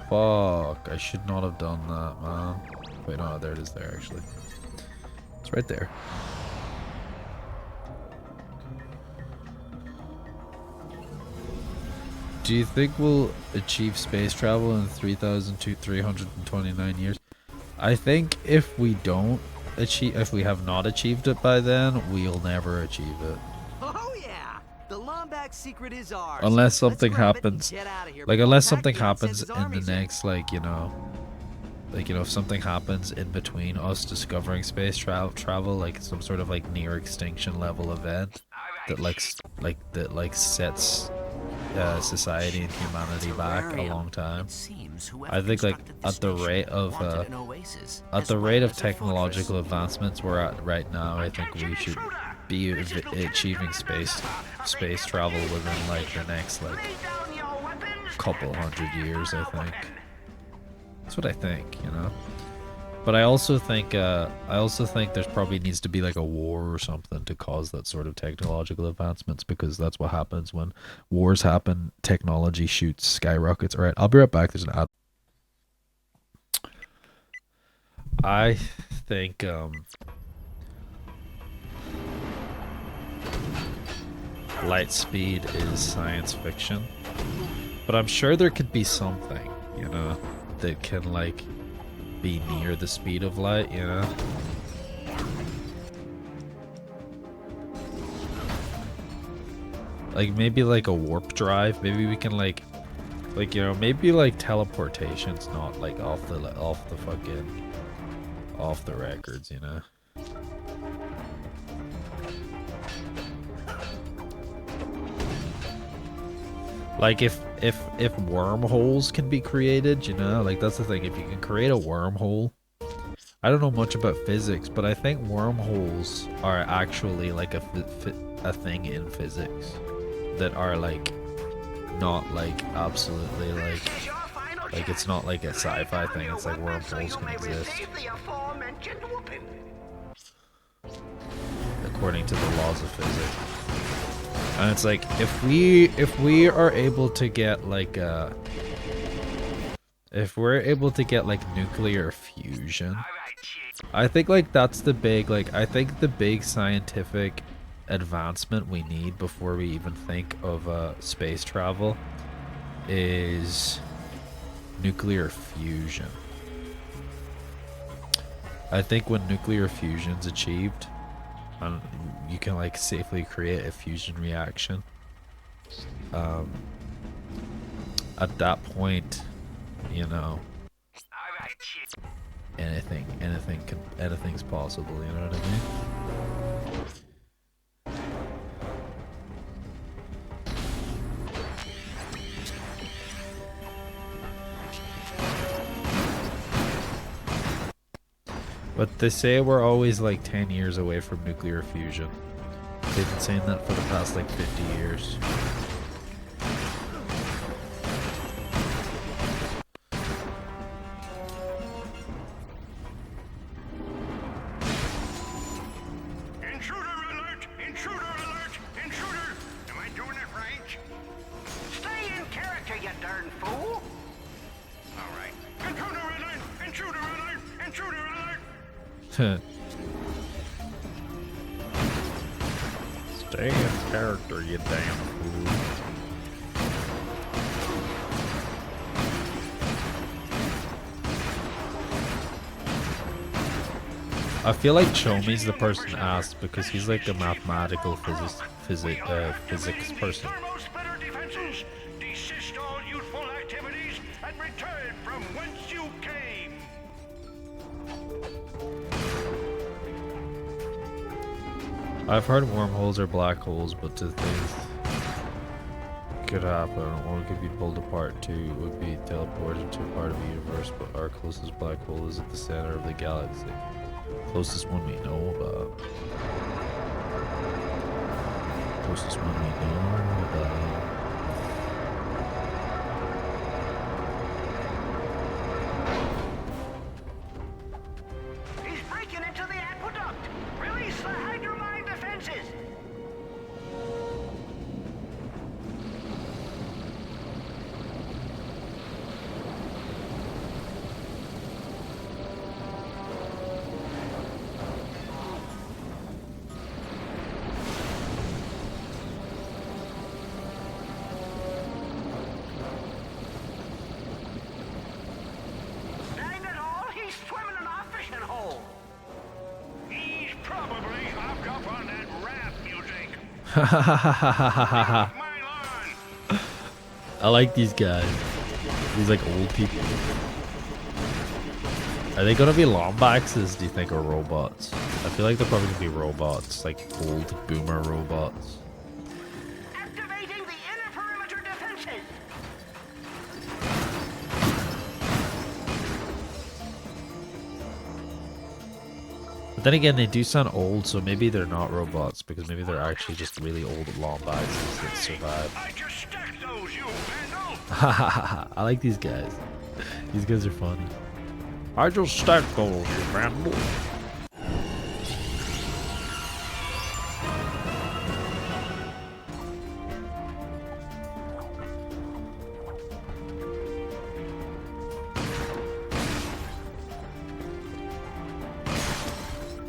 Fuck, I should not have done that, man. Wait, no, there it is there, actually. It's right there. Do you think we'll achieve space travel in 3,329 years? I think if we don't achieve, if we have not achieved it by then, we'll never achieve it. Oh yeah, the Lombax secret is ours. Unless something Let's grab it and happens, get outta here like before unless something Pac-Man happens sends his in the armies in. next, like, you know, if something happens in between us discovering space travel, like some sort of like near extinction level event that like sets society and humanity back a long time. I think like at the rate of technological advancements we're at right now, I think we should be achieving space travel within like the next like couple hundred years. I think that's what I think, you know. But I also think there's probably needs to be like a war or something to cause that sort of technological advancements, because that's what happens when wars happen. Technology shoots, skyrockets. All right, I'll be right back. There's an ad. I think light speed is science fiction, but I'm sure there could be something, you know, that can like be near the speed of light, you know? Like maybe like a warp drive. Maybe we can like you know, maybe like teleportation's not like off the records, you know? Like if wormholes can be created, you know, like that's the thing. If you can create a wormhole, I don't know much about physics, but I think wormholes are actually like a thing in physics that are like not like absolutely like it's not like a sci-fi thing. It's like wormholes can exist according to the laws of physics. And it's like if we are able to get like nuclear fusion, I think like that's the big the big is nuclear fusion. I think when nuclear fusion's achieved, you can like safely create a fusion reaction. At that point, you know, Alright, Chief. anything's possible. You know what I mean? But they say we're always like 10 years away from nuclear fusion. They've been saying that for the past like 50 years. Intruder alert! Intruder alert! Intruder! Am I doing it right? Stay in character, you darn fool! Alright. Intruder alert! Intruder alert! Intruder alert! Stay in character, you damn fool. I feel like Chomi's the person asked because he's like a mathematical physics person. Thermosplitter defenses! Desist all youthful activities and return from whence you came! I've heard wormholes are black holes, but to things could happen. One could be pulled apart, two would be teleported to a part of the universe, but our closest black hole is at the center of the galaxy. Closest one we know about. Closest one we know about. He's breaking into the aqueduct! Release the hydromine defenses! Dang it all, he's swimming in our fishing hole! He's probably hopped up on that rap music. My lawn! I like these guys. These like old people. Are they gonna be Lombaxes, do you think, or robots? I feel like they're probably gonna be robots, like old boomer robots. Activating the inner perimeter defenses! But then again, they do sound old, so maybe they're not robots, because maybe they're actually just really old Lombaxes that survive. I just stacked those, you vandal! I like these guys. These guys are funny. I just stacked those, you vandal.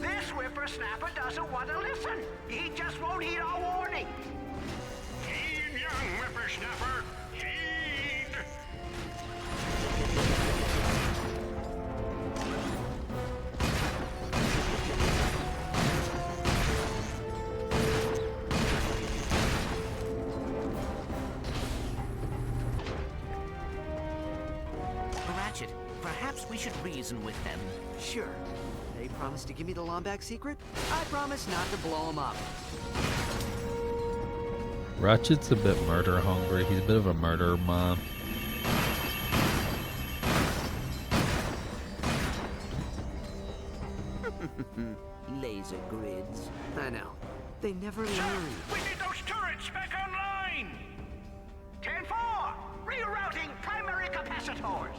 This whippersnapper doesn't want to listen. He just won't heed our warning. Heed, young whippersnapper. Heed. Ratchet, perhaps we should reason with them. Sure. They promised to give me the Lombax secret. I promise not to blow them up. Ratchet's a bit murder hungry. He's a bit of a murder man. Laser grids. I know. They never learn. We need those turrets back online. 10-4. Rerouting primary capacitors.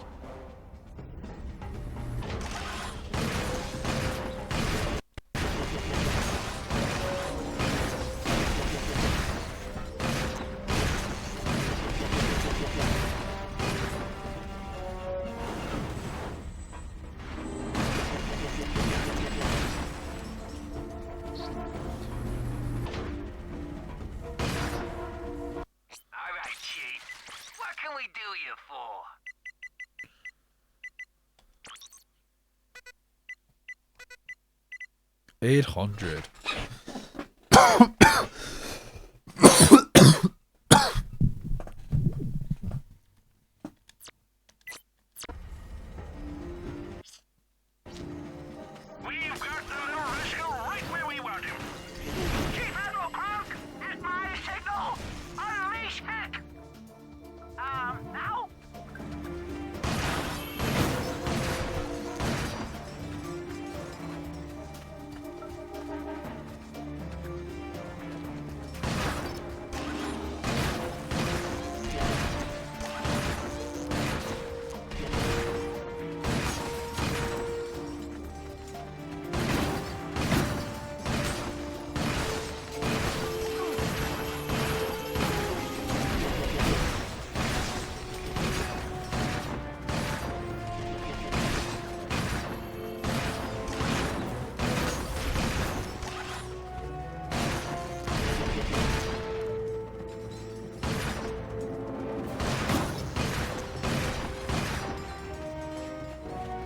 All right, Chief. What can we 800. We've got the little rascal right where we want him. Chief Admiral Cronk, at my signal, unleash heck. Now?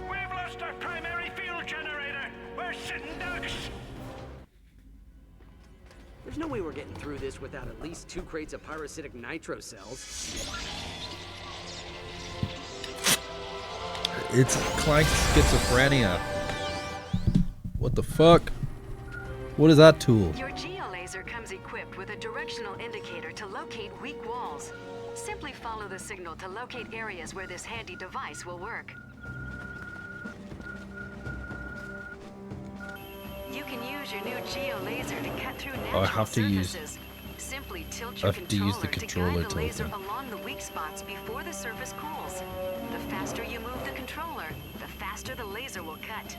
We've lost our primary fuel generator. We're sitting ducks. There's no way we're getting through this without at least 2 crates of pyrocytic nitro cells. It's Clank's schizophrenia. What the fuck? What is that tool? Your geolaser comes equipped with a directional indicator to locate weak walls. Simply follow the signal to locate areas where this handy device will work. You can use your new geolaser to cut through natural I have to use- surfaces. Simply tilt your I have to use the controller to guide the laser token. along the weak spots before the surface cools. The faster you move the controller, the faster the laser will cut.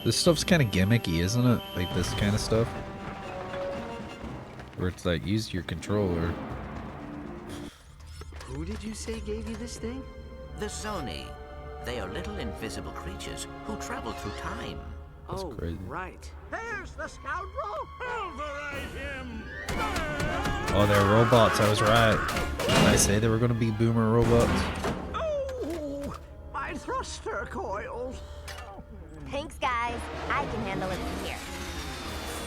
This stuff's kind of gimmicky, isn't it? Like this kind of stuff. Where it's like, use your controller. Who did you say gave you this thing? The Sony. They are little invisible creatures who travel through time. That's oh, crazy. right. There's the scoundrel. Pulverize him. Oh, they're robots. I was right. Did I say they were going to be boomer robots? Oh, my thruster coils. Thanks, guys. I can handle it from here.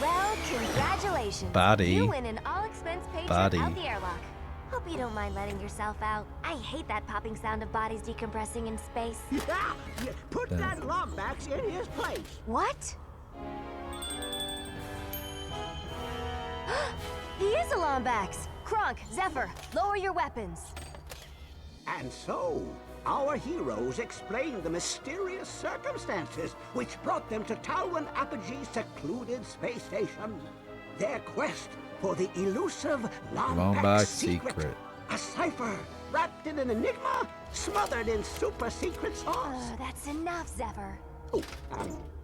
Well, congratulations. Body. You win an all-expense paid trip Body. out the airlock. Hope you don't mind letting yourself out. I hate that popping sound of bodies decompressing in space. Yeah, put that Lombax in his place. What? He is a Lombax. Kronk, Zephyr, lower your weapons. And so, our heroes explained the mysterious circumstances which brought them to Talwyn Apogee's secluded space station. Their quest for the elusive Lombax Lombax secret. secret. A cipher wrapped in an enigma, smothered in super secret sauce. That's enough, Zephyr. Oh,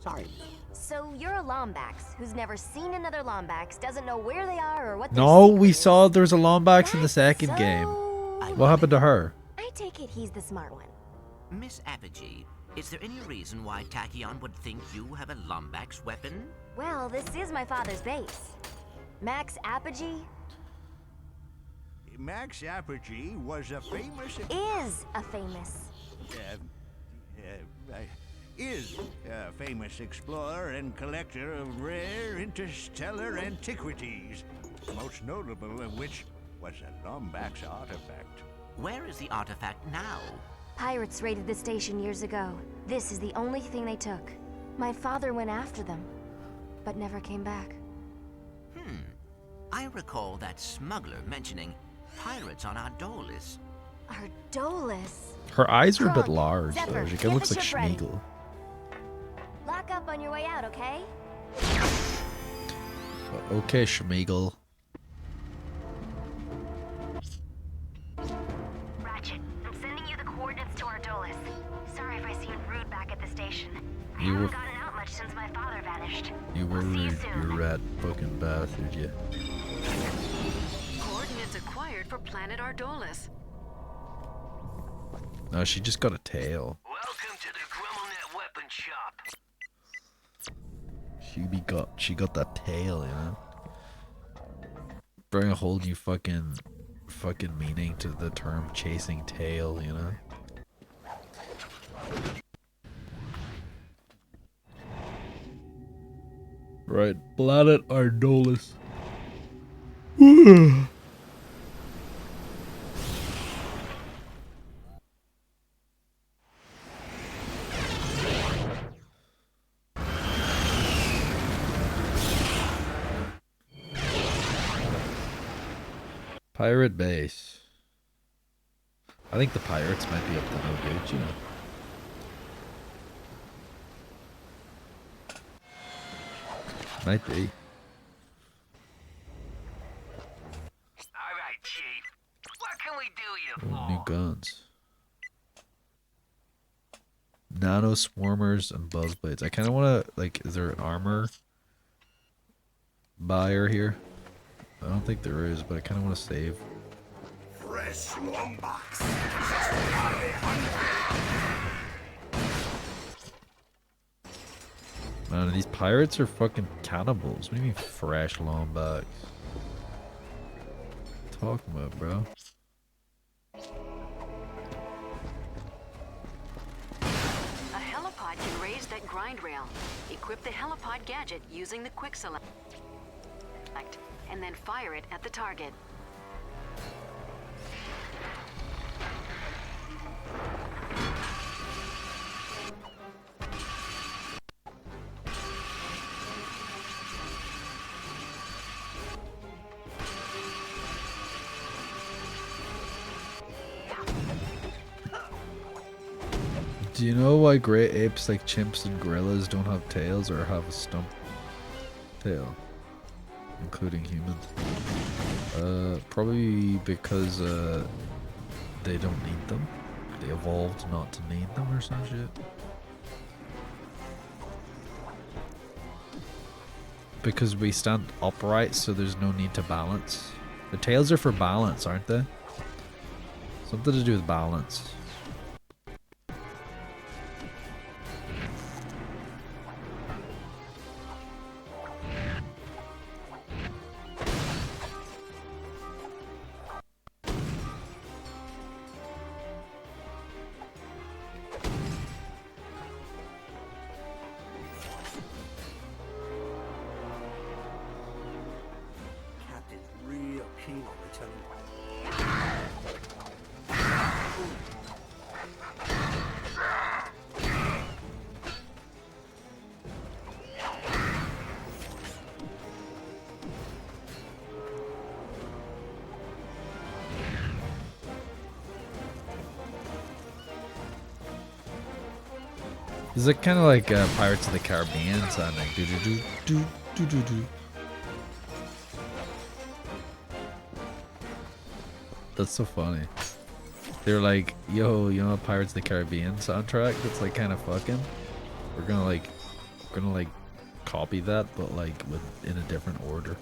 sorry. So you're a Lombax who's never seen another Lombax, doesn't know where they are or what their No, secret we is. saw there's a Lombax in the That's second so game. What happened to her? I take it he's the smart one. Miss Apogee, is there any reason why Tachyon would think you have a Lombax weapon? Well, this is my father's base. Max Apogee Max Apogee was a famous... is a famous. Is a famous explorer and collector of rare interstellar antiquities, most notable of which was a Lombax artifact. Where is the artifact now? Pirates raided the station years ago. This is the only thing they took. My father went after them, but never came back. I recall that smuggler mentioning pirates on Ardolis. Ardolis. Her eyes are a bit Kronk, large, Zephyr, though. She get kind of the looks like ship ready. Schmeagol. Lock up on your way out, okay? Okay, Schmeagol. Ratchet, I'm sending you the coordinates to Ardolis. Sorry if I seemed rude back at the station. I You haven't were- gotten out much since my father vanished. You were I'll see you rude, soon. you rat fucking bastard, you. Coordinates acquired for planet Ardolis. No, she just got a tail. Welcome to the GrummelNet weapon shop. She got that tail, you know? Bring a whole new fucking fucking meaning to the term chasing tail, you know? Right, Planet Ardolis. Pirate base. I think the pirates might be up to no good, you know. Might be. Alright, Chief. What can we do you Oh, new for? guns. Nano swarmers and buzz blades. I kind of want to, like, is there an armor buyer here? I don't think there is, but I kind of want to save. Fresh Lombax. Man, these pirates are fucking cannibals. What do you mean fresh lombax? Talking about, bro. A helipod can raise that grind rail. Equip the helipod gadget using the quick select, and then fire it at the target. Do you know why great apes like chimps and gorillas don't have tails or have a stump tail? Including humans. Probably because they don't need them. They evolved not to need them or some shit. Because we stand upright, so there's no need to balance. The tails are for balance, aren't they? Something to do with balance. Captain's real keen on returning. Is it kind of like Pirates of the Caribbean sounding? Do do do do do do do. That's so funny. They're like, yo, you know, Pirates of the Caribbean soundtrack. That's like kind of fucking. We're gonna like copy that, but like in a different order.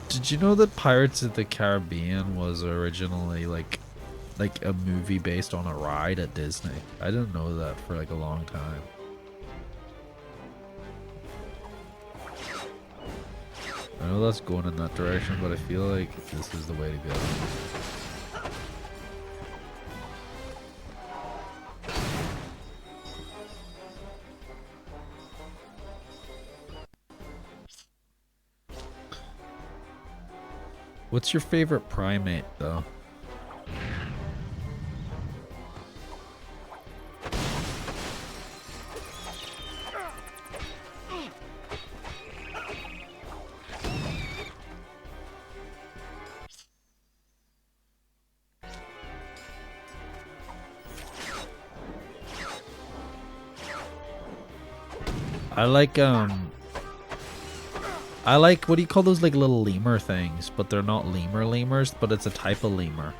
Did you know that Pirates of the Caribbean was originally like a movie based on a ride at Disney? I didn't know that for like a long time. I know that's going in that direction, but I feel like this is the way to go. What's your favorite primate, though? I like I like, what do you call those, like, little lemur things? But they're not lemurs, but it's a type of lemur.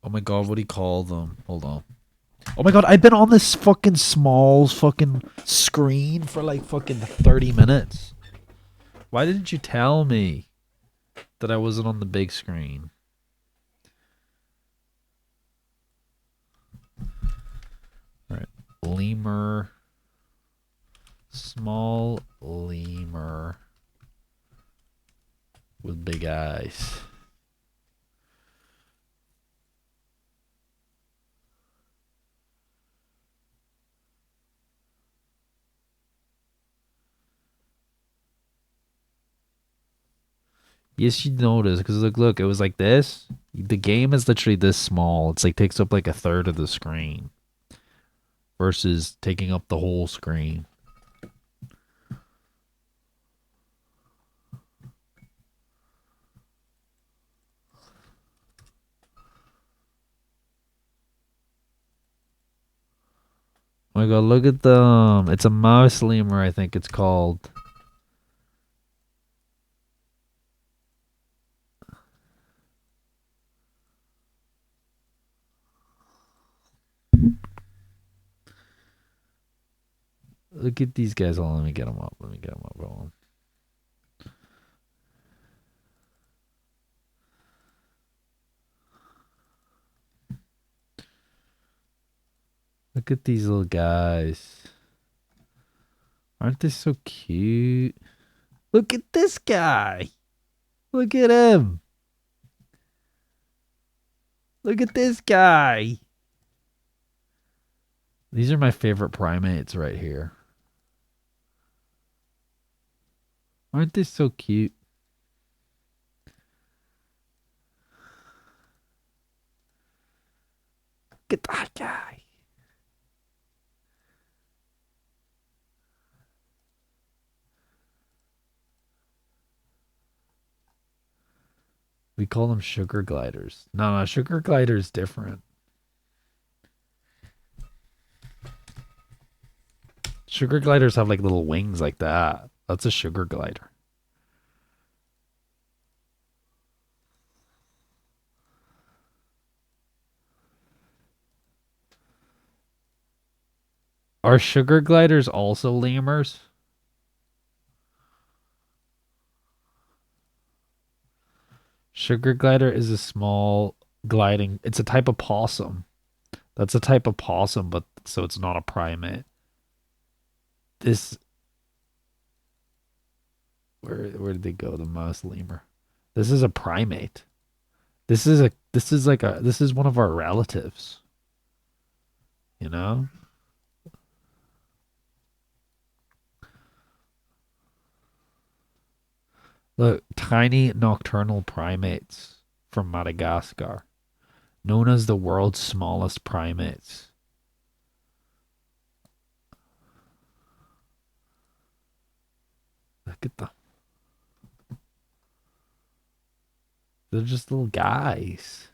Oh my god, what do you call them? Hold on. Oh my god, I've been on this fucking small fucking screen for like fucking 30 minutes. Why didn't you tell me that I wasn't on the big screen? Alright. Lemur. Small lemur with big eyes. Yes, you notice, because look, it was like this. The game is literally this small. It's like takes up like a third of the screen versus taking up the whole screen. Oh my god, look at them. It's a mouse lemur, I think it's called. Look at these guys. Oh, let me get them up. Let me get them up. Hold on. Look at these little guys. Aren't they so cute? Look at this guy. Look at him. Look at this guy. These are my favorite primates right here. Aren't they so cute? Look at that guy. We call them sugar gliders. No, sugar glider is different. Sugar gliders have like little wings like that. That's a sugar glider. Are sugar gliders also lemurs? Sugar glider is a small gliding. It's a type of possum. That's a type of possum, but so it's not a primate. This, where did they go? The mouse lemur. This is a primate. This is one of our relatives. You know? Look, tiny nocturnal primates from Madagascar, known as the world's smallest primates. Look at them. They're just little guys.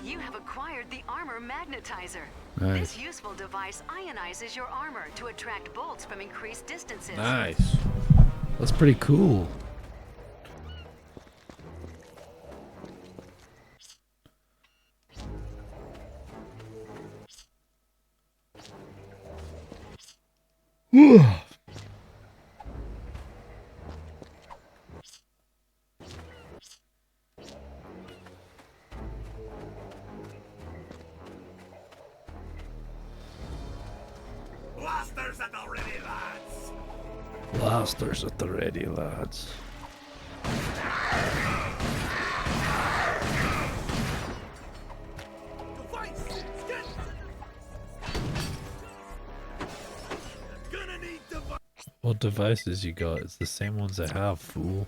You have acquired the armor magnetizer. Nice. This useful device ionizes your armor to attract bolts from increased distances. Nice. That's pretty cool. Blasters at the ready, lads. What devices you got? It's the same ones I have, fool.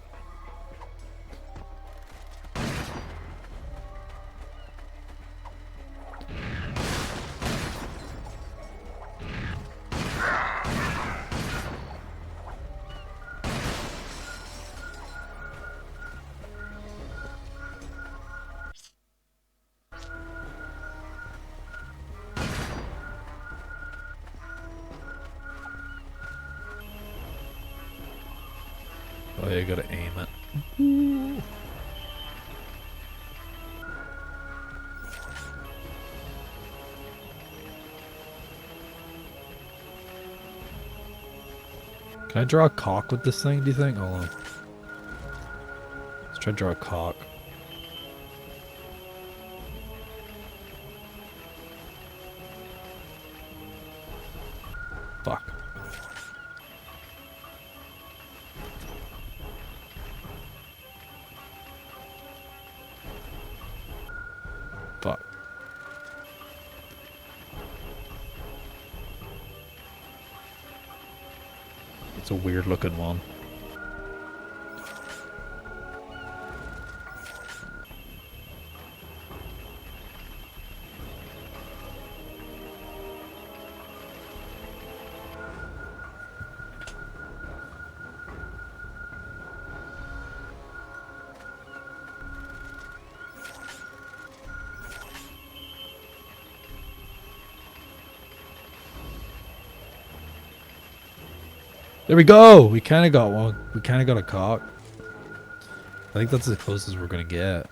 Oh, yeah, you gotta aim it. Can I draw a cock with this thing, do you think? Hold on. Let's try to draw a cock. Fuck. Fuck. It's a weird looking one. There we go! We kinda got one. We kinda got a cock. I think that's as close as we're gonna get.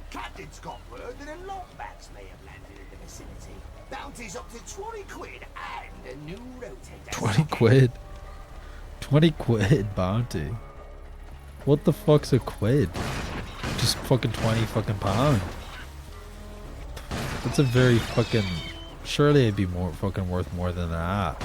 Captain's got word that a lockbacks may have landed in the vicinity. Bounty's up to 20 quid and a new rotator. 20 quid. 20 quid bounty. What the fuck's a quid? Just fucking 20 fucking pound. That's a very fucking... Surely it'd be more fucking worth more than that.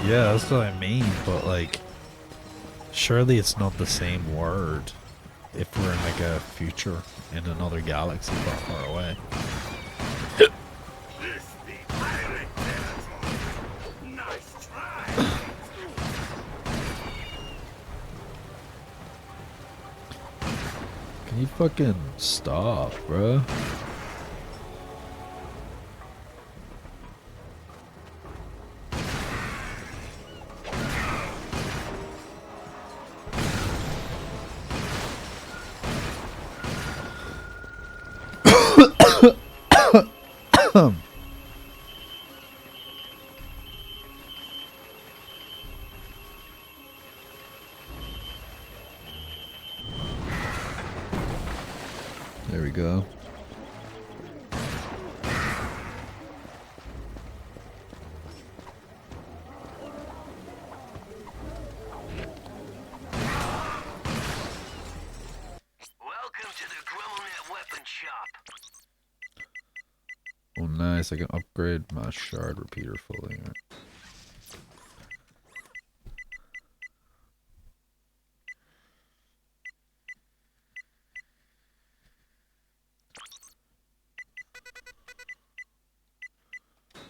Yeah, that's what I mean, but like, surely it's not the same word if we're in like a future in another galaxy far away. Can you fucking stop, bruh? There we go. Welcome to the Grummelnet Weapon Shop. Oh, nice. I can upgrade my shard repeater fully.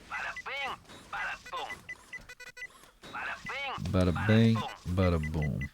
Bada bing, bada boom. Bada bing, bada boom.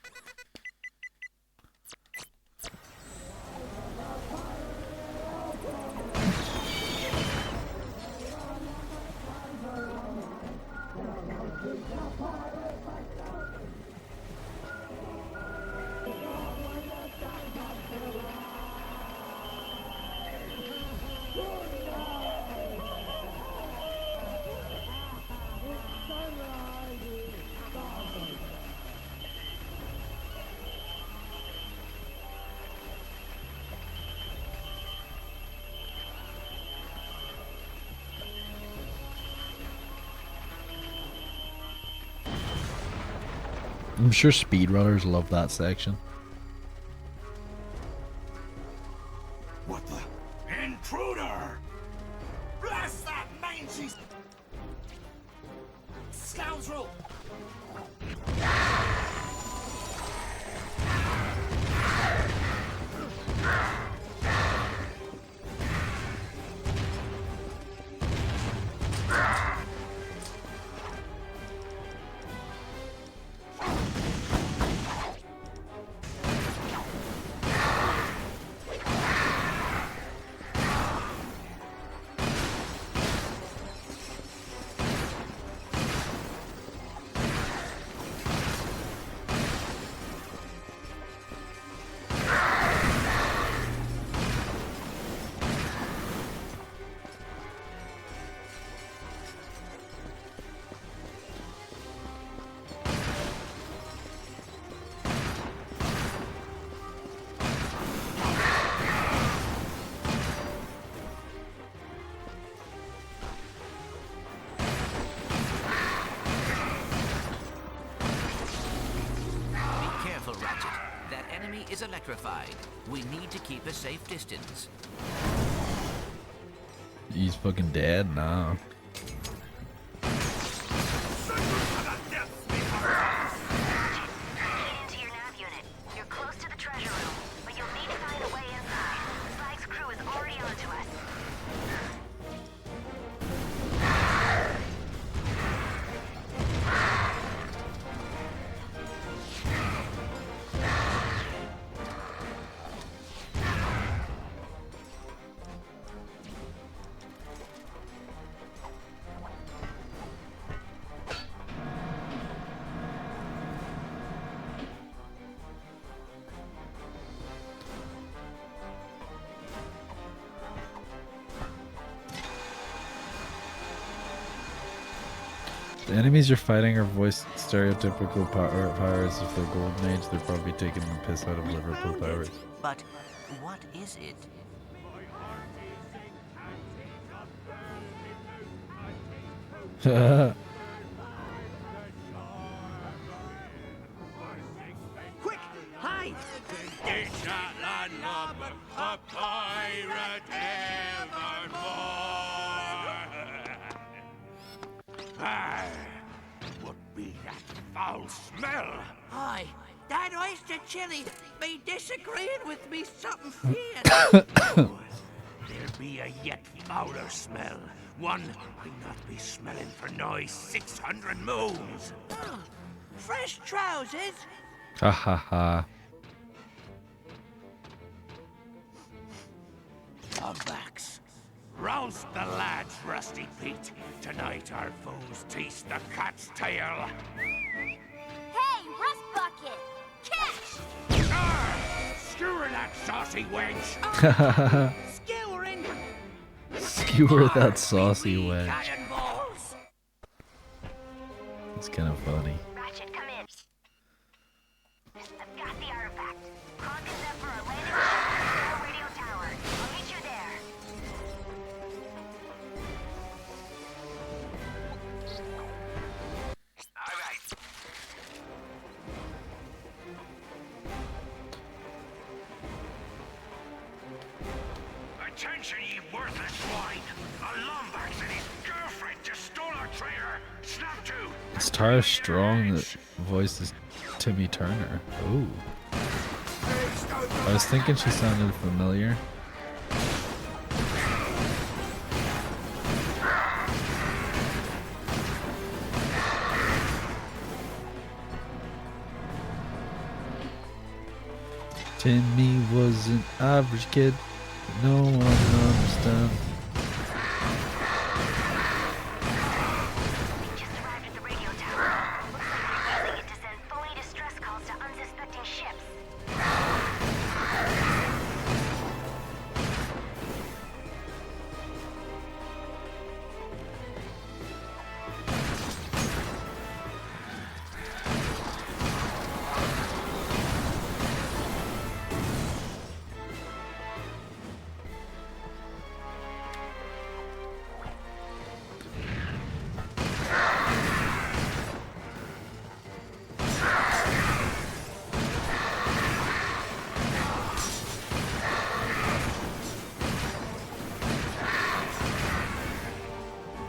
I'm sure speedrunners love that section. What the? Intruder! Blast that mangy scoundrel! Ratchet. That enemy is electrified. We need to keep a safe distance. He's fucking dead now. Into your nav unit. You're close to the treasure room, but you'll need to find a way inside. Spike's crew is already onto us. The enemies you're fighting are voiced stereotypical pirates. If they're golden age, they're probably taking the piss out of Liverpool pirates. But what is it? Quick, hide! A pirate evermore. What be that foul smell? Aye, that oyster chili be disagreeing with me something fierce. There be a yet fouler smell. One I not be smelling for nigh 600 moons. Oh, fresh trousers? Ha ha ha. Thumbbacks. Roast the lads, Rusty Pete. Tonight our foes taste the cat's tail. Hey, Rust Bucket! Catch! Skewer that saucy wench. Skewering! Skewer that saucy Wee wedge. cannonballs. It's kind of funny. Ratchet, come in. I've got the artifact. Cronk and Zephyr are landing on the radio tower. I'll meet you there. All right. Attention, ye worthless swine! A Lombax and his girlfriend just stole our trader. Snap to! It's Tara Strong that voices Timmy Turner. Ooh. I was thinking she sounded familiar. Timmy was an average kid. No one understand. Just arrived at the radio tower. Looks like they're using it to send phony distress calls to unsuspecting ships.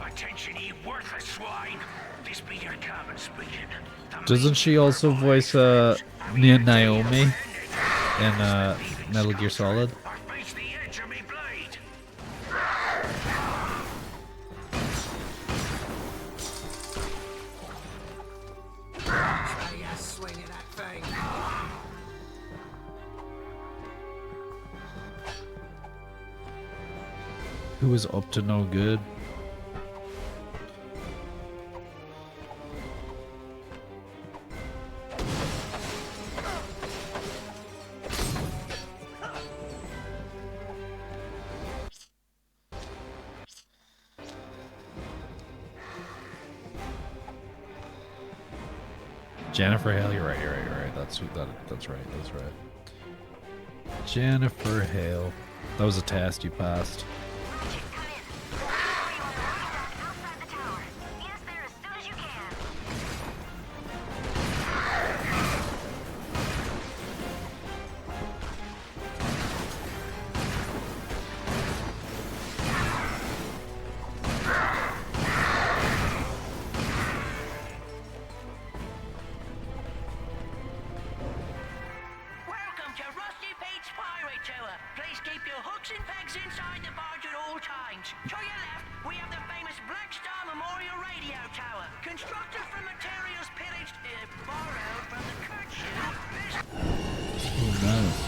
Attention, ye worthless swine. This be your captain speaking. Doesn't she also voice Naomi in Metal Gear Solid? I face the edge of me blade. Try a swing at that thing. Who is up to no good? Jennifer Hale, you're right. That's right. Jennifer Hale. That was a test you passed. Ratchet, come in. We'll wait for you on the rooftop outside the tower. Meet us there as soon as you can. Welcome to Rusty Pete's Pirate Tour. Please keep your hooks and pegs inside the barge at all times. To your left, we have the famous Black Star Memorial Radio Tower. Constructed from materials pillaged, borrowed from the Kurt shoe. Oh, nice.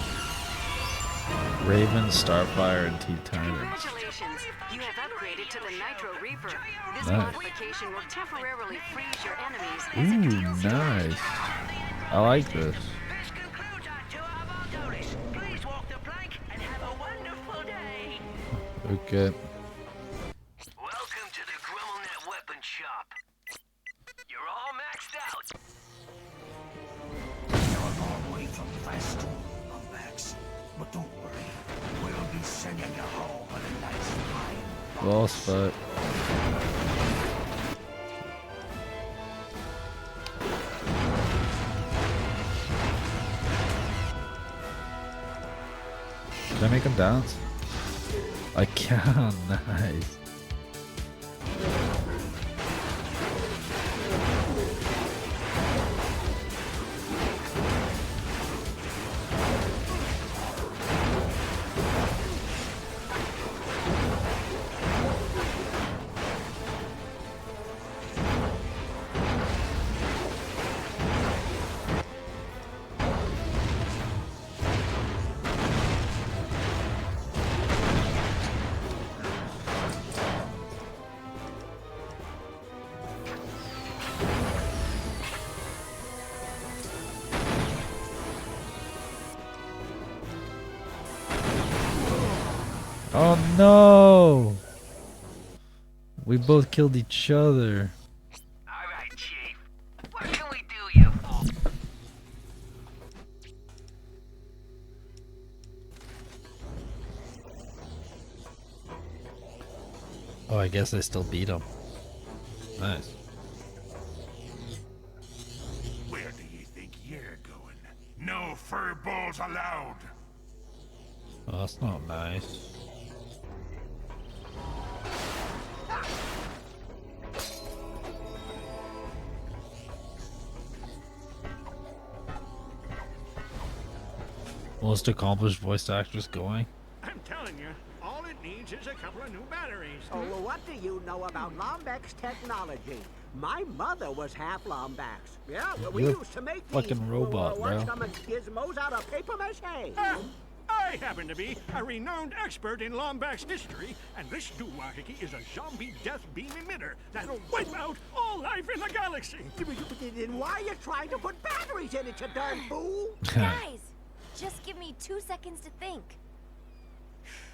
Raven, Starfire, and T-Titans. Congratulations! You have upgraded to the Nitro Reaper. This Nice. modification will temporarily freeze your enemies as Ooh, nice. I like this. This concludes our tour of Argolis. Please walk the plank and have a wonderful day. Okay. Welcome to the Grummelnet Weapon Shop. You're all maxed out. You're a long way from fast, Max. But don't worry, we'll be sending you home on a nice fine. Boss fight. Can I make him dance? I can. Nice. Oh no! We both killed each other. Alright, Chief. What can we do you for? Oh, I guess I still beat him. Nice. Where do you think you're going? No fur balls allowed. Oh, that's not nice. Most accomplished voice actress going. I'm telling you, all it needs is a couple of new batteries. Oh, well, what do you know about Lombek's technology? My mother was half Lombax. Yeah, we You're used to make fucking these robot, bro. work-stomach gizmos out of paper mache. I happen to be a renowned expert in Lombax history, and this doohickey is a zombie death beam emitter that'll wipe out all life in the galaxy. Then why are you trying to put batteries in it, you darn fool? Guys, just give me 2 seconds to think.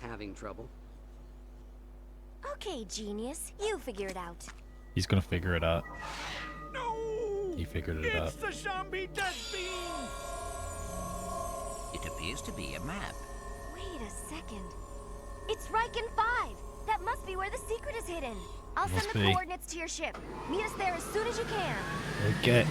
Having trouble? Okay, genius, you figure it out. He's gonna figure it out. No! He figured it out. It's the zombie death beam! It appears to be a map. Wait a second. It's Riken 5. That must be where the secret is hidden. I'll Must send the be. coordinates to your ship. Meet us there as soon as you can. Okay.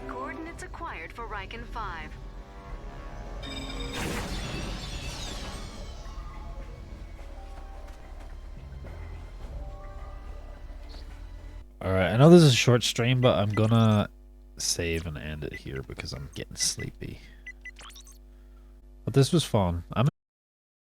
Coordinates acquired for Riken 5. Alright, I know this is a short stream, but I'm gonna save and end it here because I'm getting sleepy. But this was fun. I'm